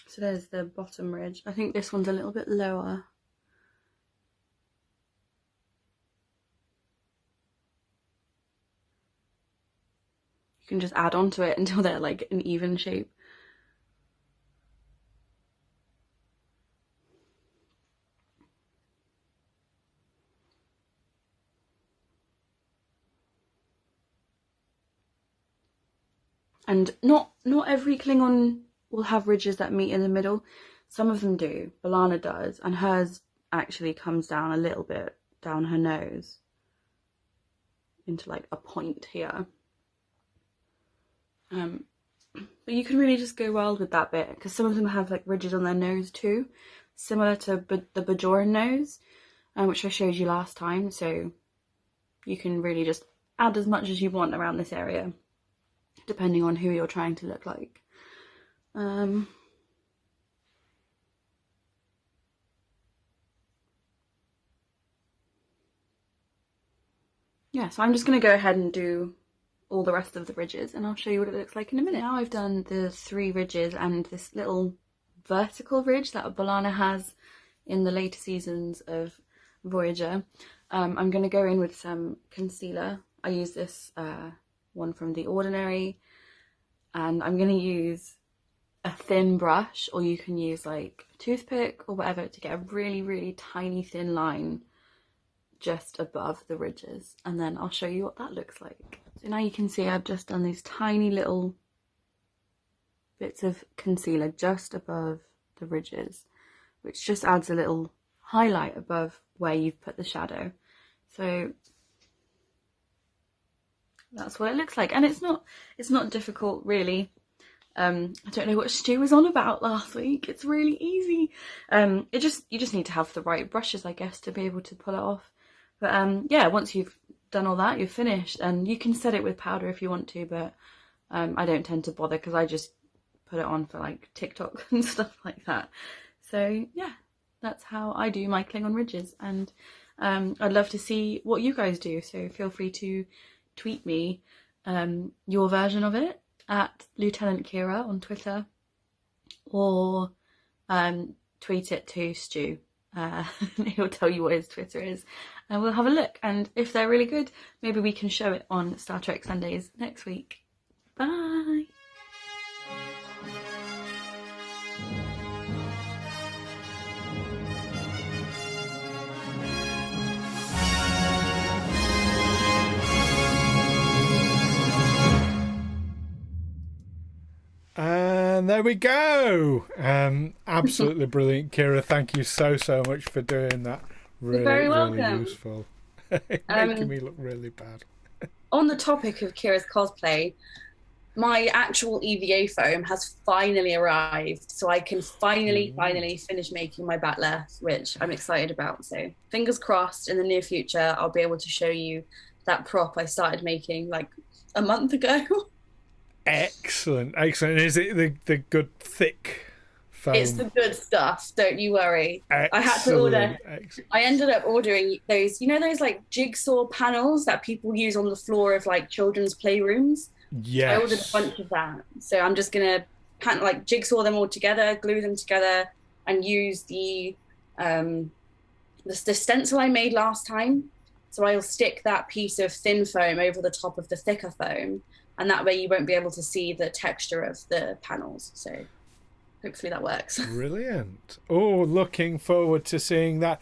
[SPEAKER 2] So there's the bottom ridge. I think this one's a little bit lower. You can just add on to it until they're like an even shape. And not every Klingon will have ridges that meet in the middle. Some of them do. B'Elanna does, and hers actually comes down a little bit down her nose into like a point here. But you can really just go wild with that bit, because some of them have like ridges on their nose too, similar to the Bajoran nose, which I showed you last time. So you can really just add as much as you want around this area, depending on who you're trying to look like. Yeah, so I'm just going to go ahead and do all the rest of the ridges, and I'll show you what it looks like in a minute. Now I've done the 3 ridges and this little vertical ridge that B'Elanna has in the later seasons of Voyager. I'm going to go in with some concealer. I use this one from The Ordinary, and I'm going to use a thin brush, or you can use like a toothpick or whatever to get a really, really tiny thin line just above the ridges, and then I'll show you what that looks like. So now you can see I've just done these tiny little bits of concealer just above the ridges, which just adds a little highlight above where you've put the shadow. So that's what it looks like, and it's not difficult really. I don't know what Stu was on about last week. It's really easy. You just need to have the right brushes, I guess, to be able to pull it off. But yeah, once you've done all that, you're finished, and you can set it with powder if you want to, but I don't tend to bother because I just put it on for like TikTok and stuff like that. So yeah, that's how I do my Klingon ridges, and I'd love to see what you guys do, so feel free to tweet me your version of it at Lieutenant Keira on Twitter, or tweet it to Stu. He'll tell you what his Twitter is, and we'll have a look, and if they're really good, maybe we can show it on Star Trek Sundays next week. Bye!
[SPEAKER 1] And there we go. Absolutely brilliant, Keira. Thank you so much for doing that.
[SPEAKER 2] You're very welcome.
[SPEAKER 1] Really useful. Making me look really bad.
[SPEAKER 2] On the topic of Keira's cosplay, my actual EVA foam has finally arrived, so I can finally finish making my batleth, which I'm excited about. So fingers crossed, in the near future, I'll be able to show you that prop I started making like a month ago.
[SPEAKER 1] Excellent. Is it the good thick foam?
[SPEAKER 2] It's the good stuff, don't you worry.
[SPEAKER 1] Excellent.
[SPEAKER 2] I had to order. I ended up ordering those, those like jigsaw panels that people use on the floor of like children's playrooms.
[SPEAKER 1] Yes.
[SPEAKER 2] I ordered a bunch of that. So I'm just gonna like jigsaw them all together, glue them together, and use the stencil I made last time. So I'll stick that piece of thin foam over the top of the thicker foam, and that way you won't be able to see the texture of the panels. So hopefully that works.
[SPEAKER 1] Brilliant. Oh, looking forward to seeing that.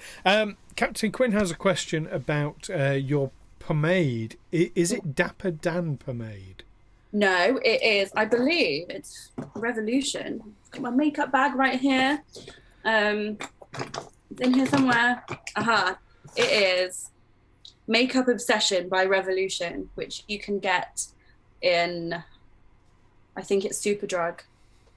[SPEAKER 1] Captain Quinn has a question about your pomade. Is it Dapper Dan pomade?
[SPEAKER 2] No, it is. I believe it's Revolution. I've got my makeup bag right here. It's in here somewhere. Aha. It is Makeup Obsession by Revolution, which you can get in, I think it's Superdrug,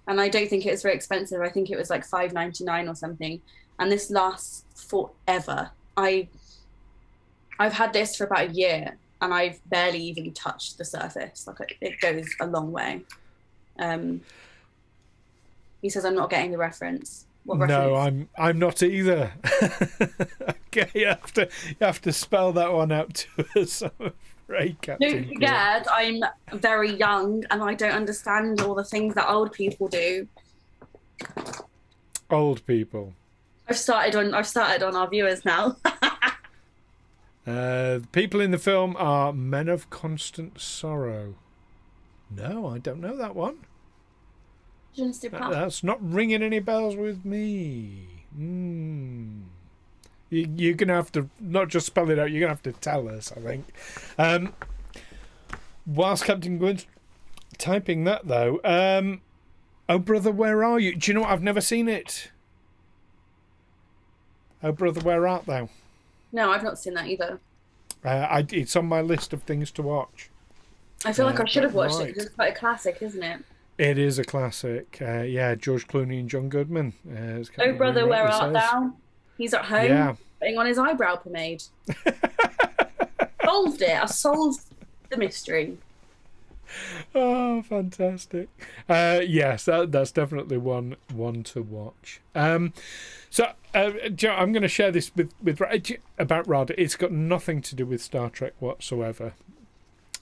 [SPEAKER 2] and I don't think it's very expensive. I think it was like $5.99 or something, and this lasts forever. I've had this for about a year, and I've barely even touched the surface. Like it goes a long way. He says I'm not getting the reference. What reference?
[SPEAKER 1] No, I'm not either. Okay, you have to spell that one out to us. Right, Captain.
[SPEAKER 2] Don't forget, I'm very young and I don't understand all the things that old people do.
[SPEAKER 1] Old people.
[SPEAKER 2] I've started on our viewers now.
[SPEAKER 1] The people in the film are Men of Constant Sorrow. No, I don't know that one. That's not ringing any bells with me. You're going to have to not just spell it out, you're going to have to tell us, I think. Whilst Captain Gwyn's typing that, though, Oh Brother, Where Are You? Do you know what? I've never seen it. Oh Brother, Where Art Thou?
[SPEAKER 2] No, I've not seen that either.
[SPEAKER 1] It's on my list of things to watch.
[SPEAKER 2] I feel like I should have watched it because it's quite a classic, isn't it?
[SPEAKER 1] It is a classic. Yeah, George Clooney and John Goodman.
[SPEAKER 2] Oh Brother, Where Art Thou? He's at home putting on his eyebrow pomade. Solved it. I solved the mystery.
[SPEAKER 1] Oh, fantastic. Yes, that's definitely one to watch. So I'm going to share this with about RADA. It's got nothing to do with Star Trek whatsoever.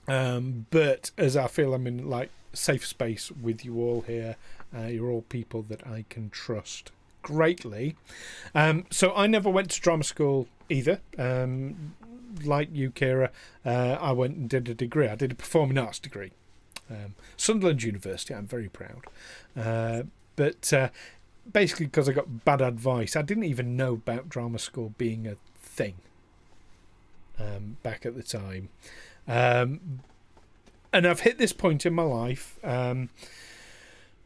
[SPEAKER 1] But as I feel I'm in like safe space with you all here, you're all people that I can trust greatly. So I never went to drama school either. Like you, Keira, I went and did a degree. I did a performing arts degree. Sunderland University, I'm very proud. But basically because I got bad advice, I didn't even know about drama school being a thing back at the time. And I've hit this point in my life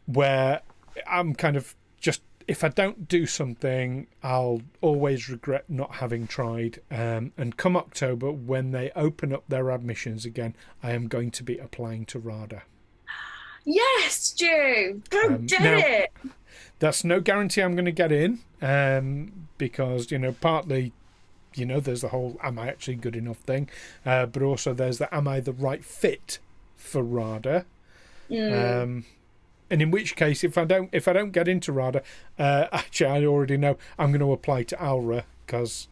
[SPEAKER 1] where I'm kind of just, if I don't do something, I'll always regret not having tried. And come October, when they open up their admissions again, I am going to be applying to RADA.
[SPEAKER 2] Yes, Stu! Go do it!
[SPEAKER 1] That's no guarantee I'm going to get in, because, partly, there's the whole am I actually good enough thing, but also there's the am I the right fit for RADA? And in which case, if I don't get into RADA, actually I already know I'm going to apply to ALRA, because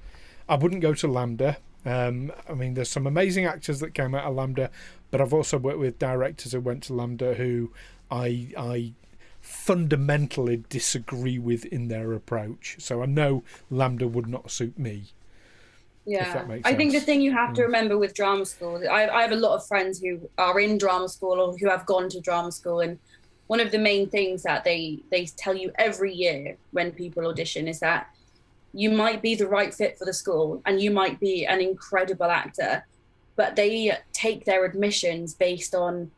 [SPEAKER 1] I wouldn't go to Lambda. I mean, there's some amazing actors that came out of Lambda, but I've also worked with directors who went to Lambda who I fundamentally disagree with in their approach. So I know Lambda would not suit me.
[SPEAKER 2] Yeah,
[SPEAKER 1] if that makes sense.
[SPEAKER 2] I think the thing you have to remember with drama school, I have a lot of friends who are in drama school or who have gone to drama school, and one of the main things that they tell you every year when people audition is that you might be the right fit for the school and you might be an incredible actor, but they take their admissions based on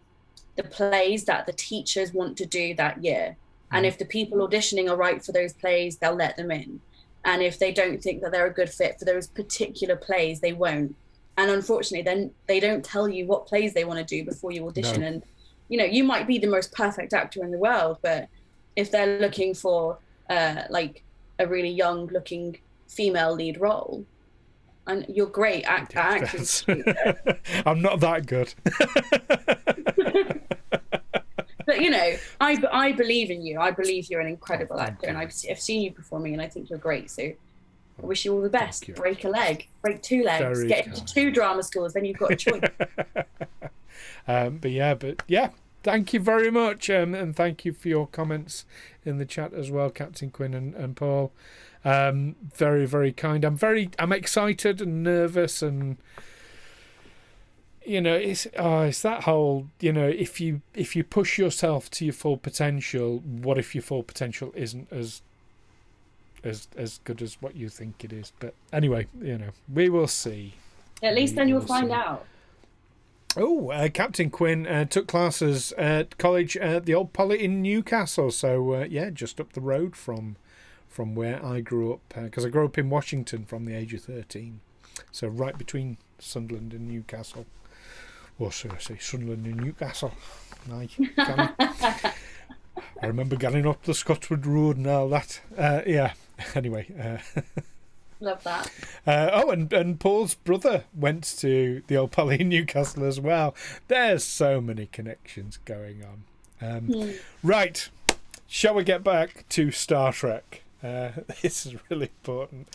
[SPEAKER 2] the plays that the teachers want to do that year. And if the people auditioning are right for those plays, they'll let them in. And if they don't think that they're a good fit for those particular plays, they won't. And unfortunately, then they don't tell you what plays they want to do before you audition. No. And, you might be the most perfect actor in the world, but if they're looking for like a really young looking female lead role, and you're great at acting.
[SPEAKER 1] I'm not that good.
[SPEAKER 2] But I believe in you. I believe you're an incredible actor, and I've seen you performing, and I think you're great. So I wish you all the best. Break a leg, break two legs, get into 2 drama schools, then you've got a choice.
[SPEAKER 1] But yeah, thank you very much, and thank you for your comments in the chat as well, Captain Quinn and Paul. Very, very kind. I'm excited and nervous, and it's that whole, if you push yourself to your full potential, what if your full potential isn't as good as what you think it is? But anyway, we will see.
[SPEAKER 2] At least then you'll find out.
[SPEAKER 1] Oh, Captain Quinn took classes at college at the Old Poly in Newcastle. So just up the road from where I grew up, because I grew up in Washington from the age of 13. So right between Sunderland and Newcastle. Or should I say Sunderland and Newcastle? I remember getting up the Scotswood Road and all that. Anyway.
[SPEAKER 2] Love that.
[SPEAKER 1] And Paul's brother went to the Old Poly in Newcastle as well. There's so many connections going on. Right. Shall we get back to Star Trek? This is really important.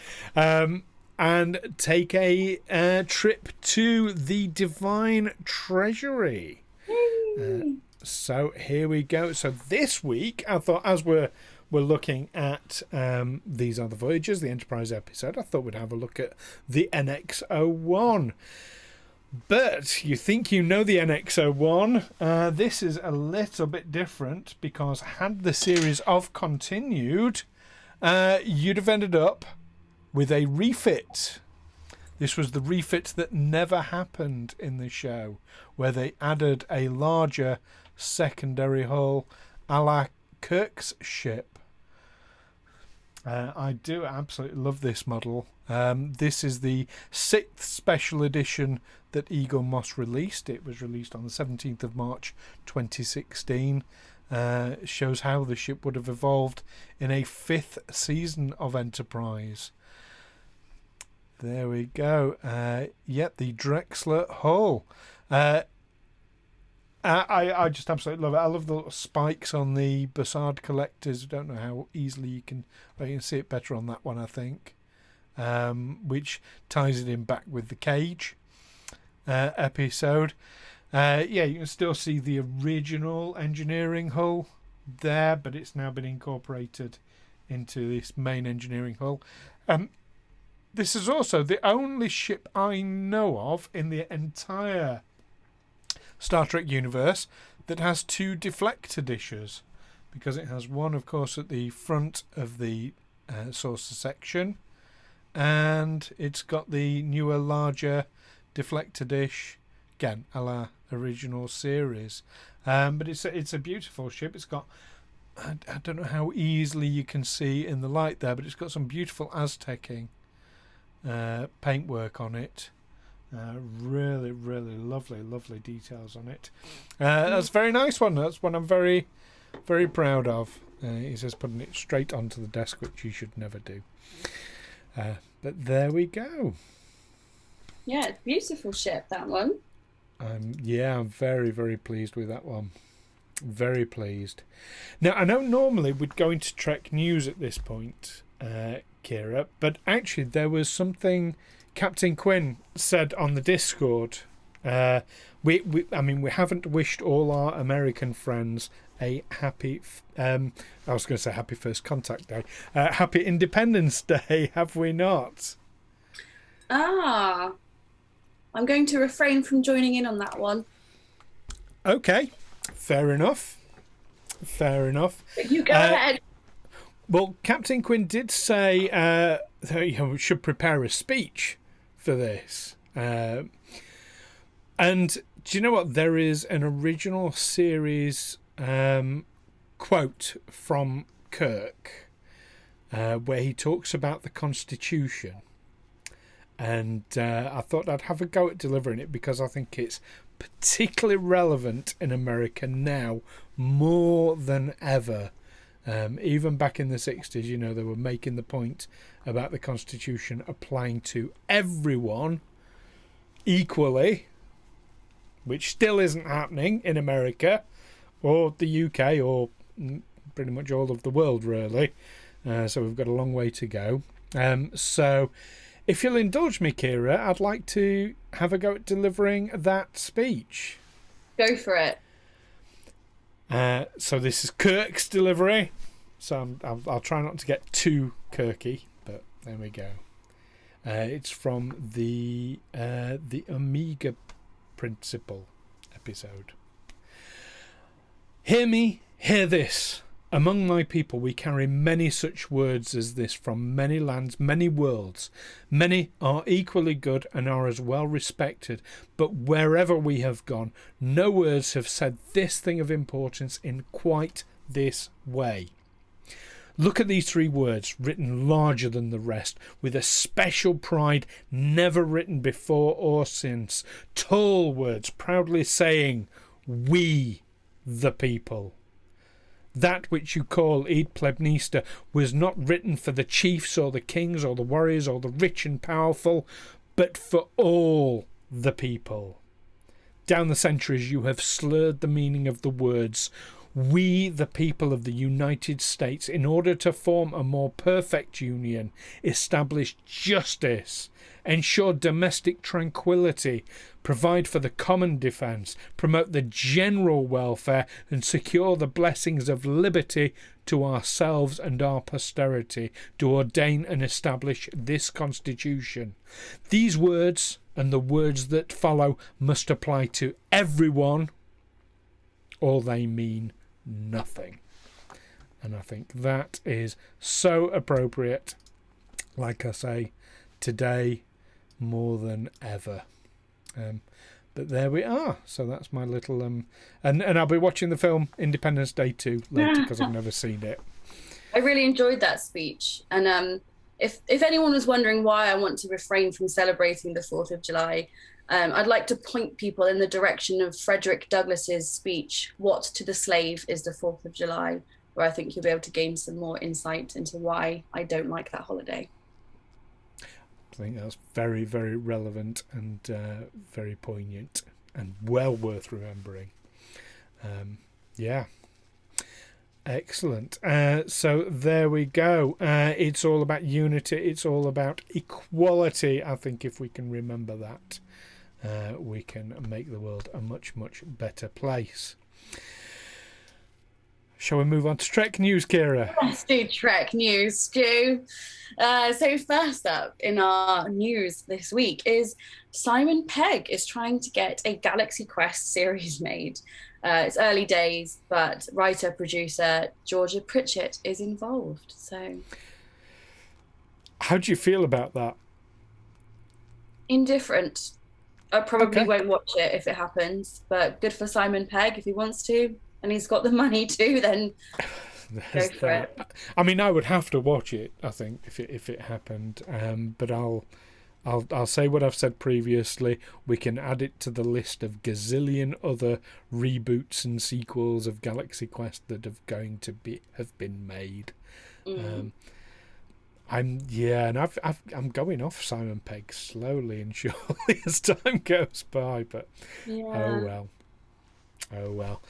[SPEAKER 1] And take a trip to the Divine Treasury. So here we go. So this week, I thought, as we're we're looking at These Are The Voyages, the Enterprise episode, I thought we'd have a look at the NX-01. But you think you know the NX-01. This is a little bit different, because had the series of continued, you'd have ended up with a refit. This was the refit that never happened in the show, where they added a larger secondary hull a la Kirk's ship. I do absolutely love this model. This is the 6th special edition that Eaglemoss released. It was released on the 17th of March 2016. Shows how the ship would have evolved in a 5th season of Enterprise. There we go. The Drexler hull. I just absolutely love it. I love the little spikes on the Bassard collectors. I don't know how easily you can see it better on that one, I think. Which ties it in back with the cage episode. You can still see the original engineering hull there, but it's now been incorporated into this main engineering hull. This is also the only ship I know of in the entire Star Trek universe that has 2 deflector dishes, because it has one, of course, at the front of the saucer section, and it's got the newer, larger deflector dish, again, a la original series. But it's a beautiful ship. It's got, I don't know how easily you can see in the light there, but it's got some beautiful Aztecing paintwork on it. Really, really lovely details on it. That's a very nice one. That's one I'm very, very proud of. He says putting it straight onto the desk, which you should never do. But there we go.
[SPEAKER 2] Yeah, beautiful ship, that one.
[SPEAKER 1] I'm very, very pleased with that one. Very pleased. Now, I know normally we'd go into Trek news at this point, Keira, but actually there was something Captain Quinn said on the Discord. We haven't wished all our American friends a happy, I was going to say happy First Contact Day, happy Independence Day, have we not?
[SPEAKER 2] I'm going to refrain from joining in on that one.
[SPEAKER 1] Okay, fair enough.
[SPEAKER 2] But you go ahead.
[SPEAKER 1] Well, Captain Quinn did say that we should prepare a speech for this. And do you know what? There is an original series quote from Kirk where he talks about the Constitution. And I thought I'd have a go at delivering it, because I think it's particularly relevant in America now more than ever. Even back in the 60s, they were making the point about the Constitution applying to everyone equally, which still isn't happening in America or the UK or pretty much all of the world, really. So we've got a long way to go. So if you'll indulge me, Keira, I'd like to have a go at delivering that speech.
[SPEAKER 2] Go for it.
[SPEAKER 1] So this is Kirk's delivery. So I'll try not to get too Kirky, but there we go. It's from the Omega Principle episode. Hear me, hear this. Among my people we carry many such words as this from many lands, many worlds. Many are equally good and are as well respected, but wherever we have gone, no words have said this thing of importance in quite this way. Look at these 3 words, written larger than the rest, with a special pride never written before or since. Tall words proudly saying, "We, the people." That which you call Id Plebnista was not written for the chiefs or the kings or the warriors or the rich and powerful, but for all the people. Down the centuries you have slurred the meaning of the words. We, the people of the United States, in order to form a more perfect union, establish justice, ensure domestic tranquility, provide for the common defence, promote the general welfare, and secure the blessings of liberty to ourselves and our posterity, do ordain and establish this Constitution. These words and the words that follow must apply to everyone, or they mean nothing. And I think that is so appropriate, like I say, today more than ever. But there we are. So that's my little and I'll be watching the film Independence Day 2 later because I've never seen it.
[SPEAKER 2] I really enjoyed that speech, and if anyone was wondering why I want to refrain from celebrating the 4th of July, I'd like to point people in the direction of Frederick Douglass's speech, "What to the Slave is the 4th of July," where I think you'll be able to gain some more insight into why I don't like that holiday.
[SPEAKER 1] I think that's very, very relevant and very poignant and well worth remembering. Yeah. Excellent. So there we go. It's all about unity. It's all about equality. I think if we can remember that, we can make the world a much, much better place. Shall we move on to Trek news, Keira?
[SPEAKER 2] Let's do Trek news, Stu. So first up in our news this week is Simon Pegg is trying to get a Galaxy Quest series made. It's early days, but writer-producer Georgia Pritchett is involved. So,
[SPEAKER 1] how do you feel about that?
[SPEAKER 2] Indifferent. I probably won't watch it if it happens, but good for Simon Pegg if he wants to, and he's got the money to, then go for it.
[SPEAKER 1] I mean, I would have to watch it, I think, if it happened. But I'll say what I've said previously. We can add it to the list of gazillion other reboots and sequels of Galaxy Quest that have been made. I'm going off Simon Pegg slowly and surely as time goes by, but oh well.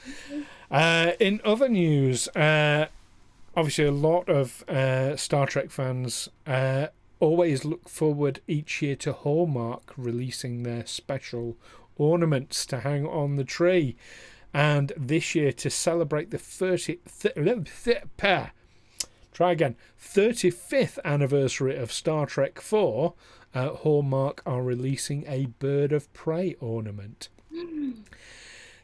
[SPEAKER 1] In other news, obviously a lot of Star Trek fans always look forward each year to Hallmark releasing their special ornaments to hang on the tree, and this year, to celebrate the 35th anniversary of Star Trek 4, Hallmark are releasing a Bird of Prey ornament.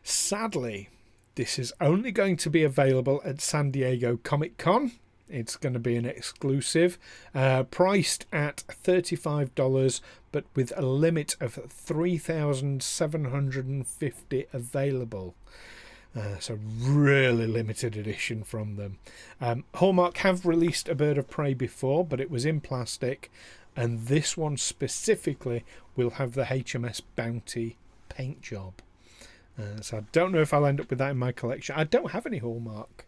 [SPEAKER 1] Sadly, this is only going to be available at San Diego Comic-Con. It's going to be an exclusive, priced at $35, but with a limit of 3,750 available. So really limited edition from them. Hallmark have released a Bird of Prey before, but it was in plastic, and this one specifically will have the HMS Bounty paint job. So I don't know if I'll end up with that in my collection. I don't have any Hallmark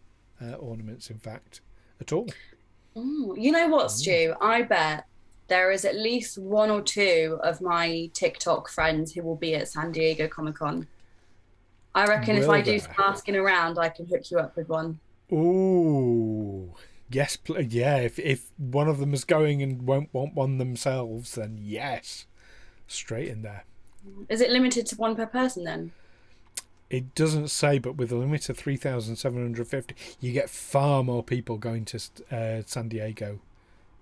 [SPEAKER 1] ornaments, in fact, at all.
[SPEAKER 2] You know what, Stu? I bet there is at least one or two of my TikTok friends who will be at San Diego Comic-Con. I reckon if I do some asking around, I can hook you up with one.
[SPEAKER 1] Ooh, yes, yeah. If one of them is going and won't want one themselves, then yes, straight in there.
[SPEAKER 2] Is it limited to one per person then?
[SPEAKER 1] It doesn't say, but with a limit of 3,750, you get far more people going to San Diego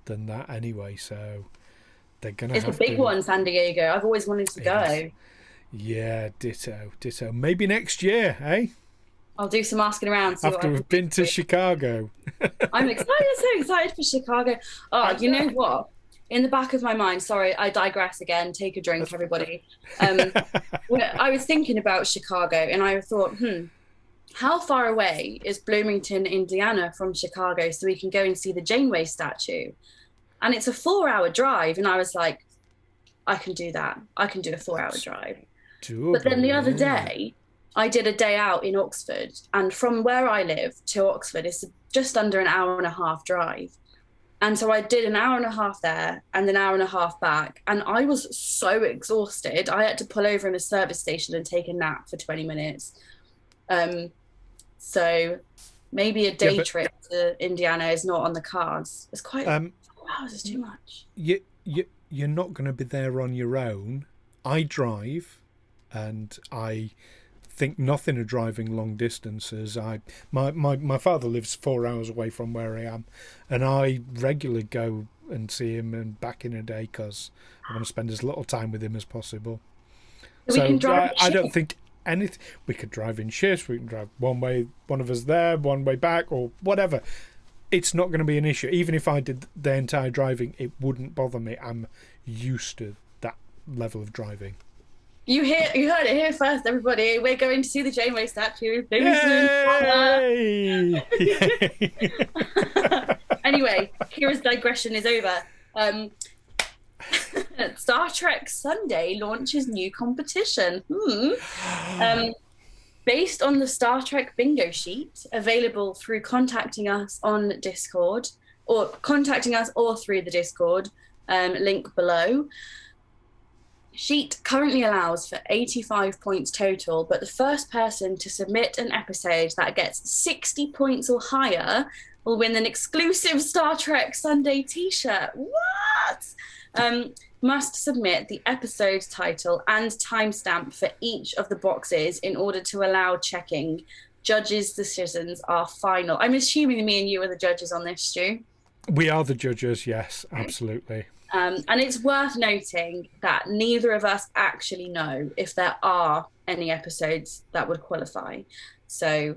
[SPEAKER 1] than that anyway. So they're gonna.
[SPEAKER 2] It's a big one, San Diego. I've always wanted to go.
[SPEAKER 1] Yeah, ditto. Maybe next year, eh?
[SPEAKER 2] I'll do some asking around.
[SPEAKER 1] After we've been to Chicago.
[SPEAKER 2] I'm excited, so excited for Chicago. Oh, you know what? In the back of my mind, sorry, I digress again. Take a drink, everybody. I was thinking about Chicago, and I thought, how far away is Bloomington, Indiana from Chicago so we can go and see the Janeway statue? And it's a 4-hour drive, and I was like, I can do that. I can do a 4-hour drive. But then the other day, I did a day out in Oxford, and from where I live to Oxford is just under an hour and a half drive. And so I did an hour and a half there and an hour and a half back, and I was so exhausted. I had to pull over in a service station and take a nap for 20 minutes. So So maybe a day
[SPEAKER 1] but
[SPEAKER 2] trip to Indiana is not on the cards. It's quite 4 hours is too much.
[SPEAKER 1] You're not going to be there on your own. I drive, and I think nothing of driving long distances. My father lives 4 hours away from where I am, and I regularly go and see him and back in a day because I want to spend as little time with him as possible.
[SPEAKER 2] So we can drive
[SPEAKER 1] I don't think anything. We could drive in shifts. We can drive one way, one of us there, one way back, or whatever. It's not going to be an issue. Even if I did the entire driving, it wouldn't bother me. I'm used to that level of driving.
[SPEAKER 2] You heard it here first, everybody. We're going to see the Janeway statue.
[SPEAKER 1] Yay!
[SPEAKER 2] Anyway, Kira's digression is over. Star Trek Sunday launches new competition. Based on the Star Trek bingo sheet, available through contacting us on Discord, or contacting us or through the Discord, link below. Sheet currently allows for 85 points total, but the first person to submit an episode that gets 60 points or higher will win an exclusive Star Trek Sunday t-shirt. What? Must submit the episode title and timestamp for each of the boxes in order to allow checking. Judges' decisions are final. I'm assuming me and you are the judges on this, Stu.
[SPEAKER 1] We are the judges, yes, absolutely.
[SPEAKER 2] And it's worth noting that neither of us actually know if there are any episodes that would qualify. So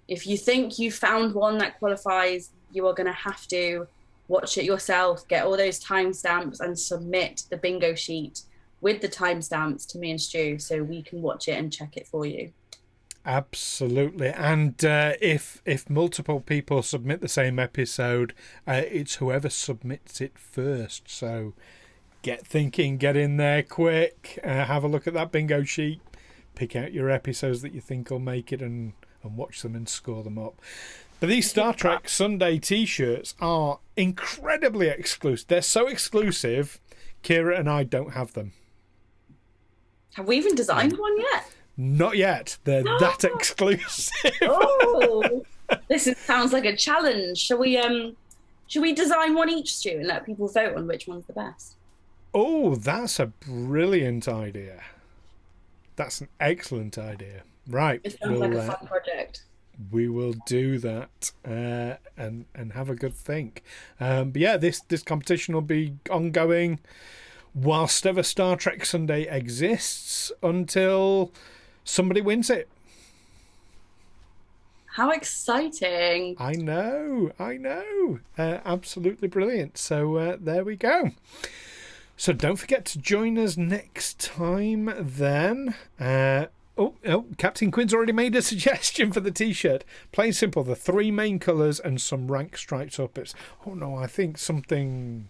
[SPEAKER 2] if you think you found one that qualifies, you are going to have to watch it yourself, get all those timestamps and submit the bingo sheet with the timestamps to me and Stu so we can watch it and check it for you.
[SPEAKER 1] Absolutely. And if multiple people submit the same episode, it's whoever submits it first. So get thinking, get in there quick, have a look at that bingo sheet, pick out your episodes that you think will make it and watch them and score them up. But these Star Trek Sunday t-shirts are incredibly exclusive. They're so exclusive, Kira and I don't have them.
[SPEAKER 2] Have we even designed one yet?
[SPEAKER 1] Not yet. They're that exclusive.
[SPEAKER 2] Oh, sounds like a challenge. Should we design one each, Stu, and let people vote on which one's the best?
[SPEAKER 1] Oh, that's a brilliant idea. That's an excellent idea. Right.
[SPEAKER 2] It sounds like a fun project.
[SPEAKER 1] We will do that and have a good think. But yeah, this competition will be ongoing whilst ever Star Trek Sunday exists until somebody wins it.
[SPEAKER 2] How exciting.
[SPEAKER 1] I know. Absolutely brilliant. So there we go. So don't forget to join us next time then. Captain Quinn's already made a suggestion for the t-shirt. Plain simple, the 3 main colours and some rank stripes up. It's, oh no, I think something,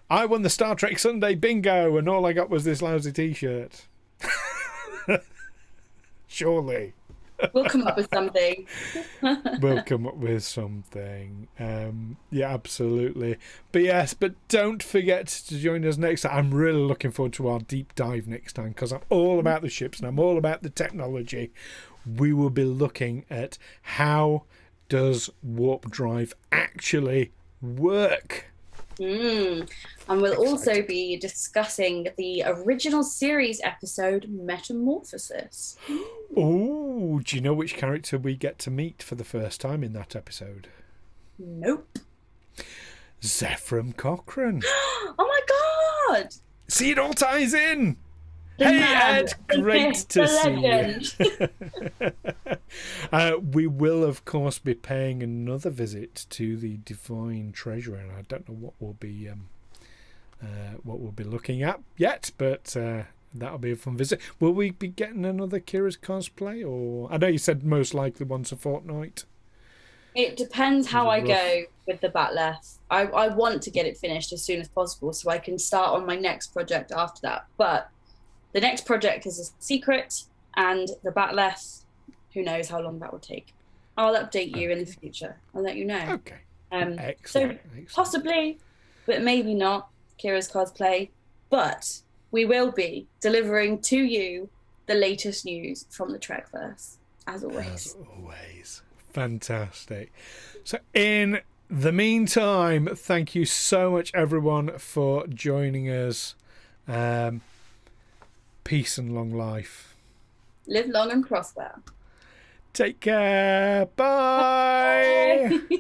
[SPEAKER 1] I won the Star Trek Sunday bingo and all I got was this lousy t-shirt. Surely.
[SPEAKER 2] We'll come up with something.
[SPEAKER 1] We'll come up with something. Yeah, absolutely. But don't forget to join us next time. I'm really looking forward to our deep dive next time because I'm all about the ships and I'm all about the technology. We will be looking at how does warp drive actually work.
[SPEAKER 2] And we'll also be discussing the original series episode Metamorphosis.
[SPEAKER 1] Oh, do you know which character we get to meet for the first time in that episode?
[SPEAKER 2] Nope.
[SPEAKER 1] Zephram Cochrane.
[SPEAKER 2] Oh my god!
[SPEAKER 1] See, it all ties in.
[SPEAKER 2] The
[SPEAKER 1] hey,
[SPEAKER 2] man,
[SPEAKER 1] Ed, great to
[SPEAKER 2] see
[SPEAKER 1] you. We will, of course, be paying another visit to the Divine Treasury, and I don't know what we'll be looking at yet, but that'll be a fun visit. Will we be getting another Kira's cosplay, or I know you said most likely once a fortnight.
[SPEAKER 2] It depends how I go with the Batleth. I want to get it finished as soon as possible so I can start on my next project after that, but the next project is a secret, and the Batleth, who knows how long that will take. I'll update you in the future. I'll let you know.
[SPEAKER 1] Okay.
[SPEAKER 2] Excellent. Possibly, but maybe not, Kira's cosplay. But we will be delivering to you the latest news from the Trekverse. As
[SPEAKER 1] As
[SPEAKER 2] always.
[SPEAKER 1] always. Fantastic. So in the meantime, thank you so much, everyone, for joining us. Peace and long life.
[SPEAKER 2] Live long and prosper.
[SPEAKER 1] Take care. Bye.
[SPEAKER 2] Bye.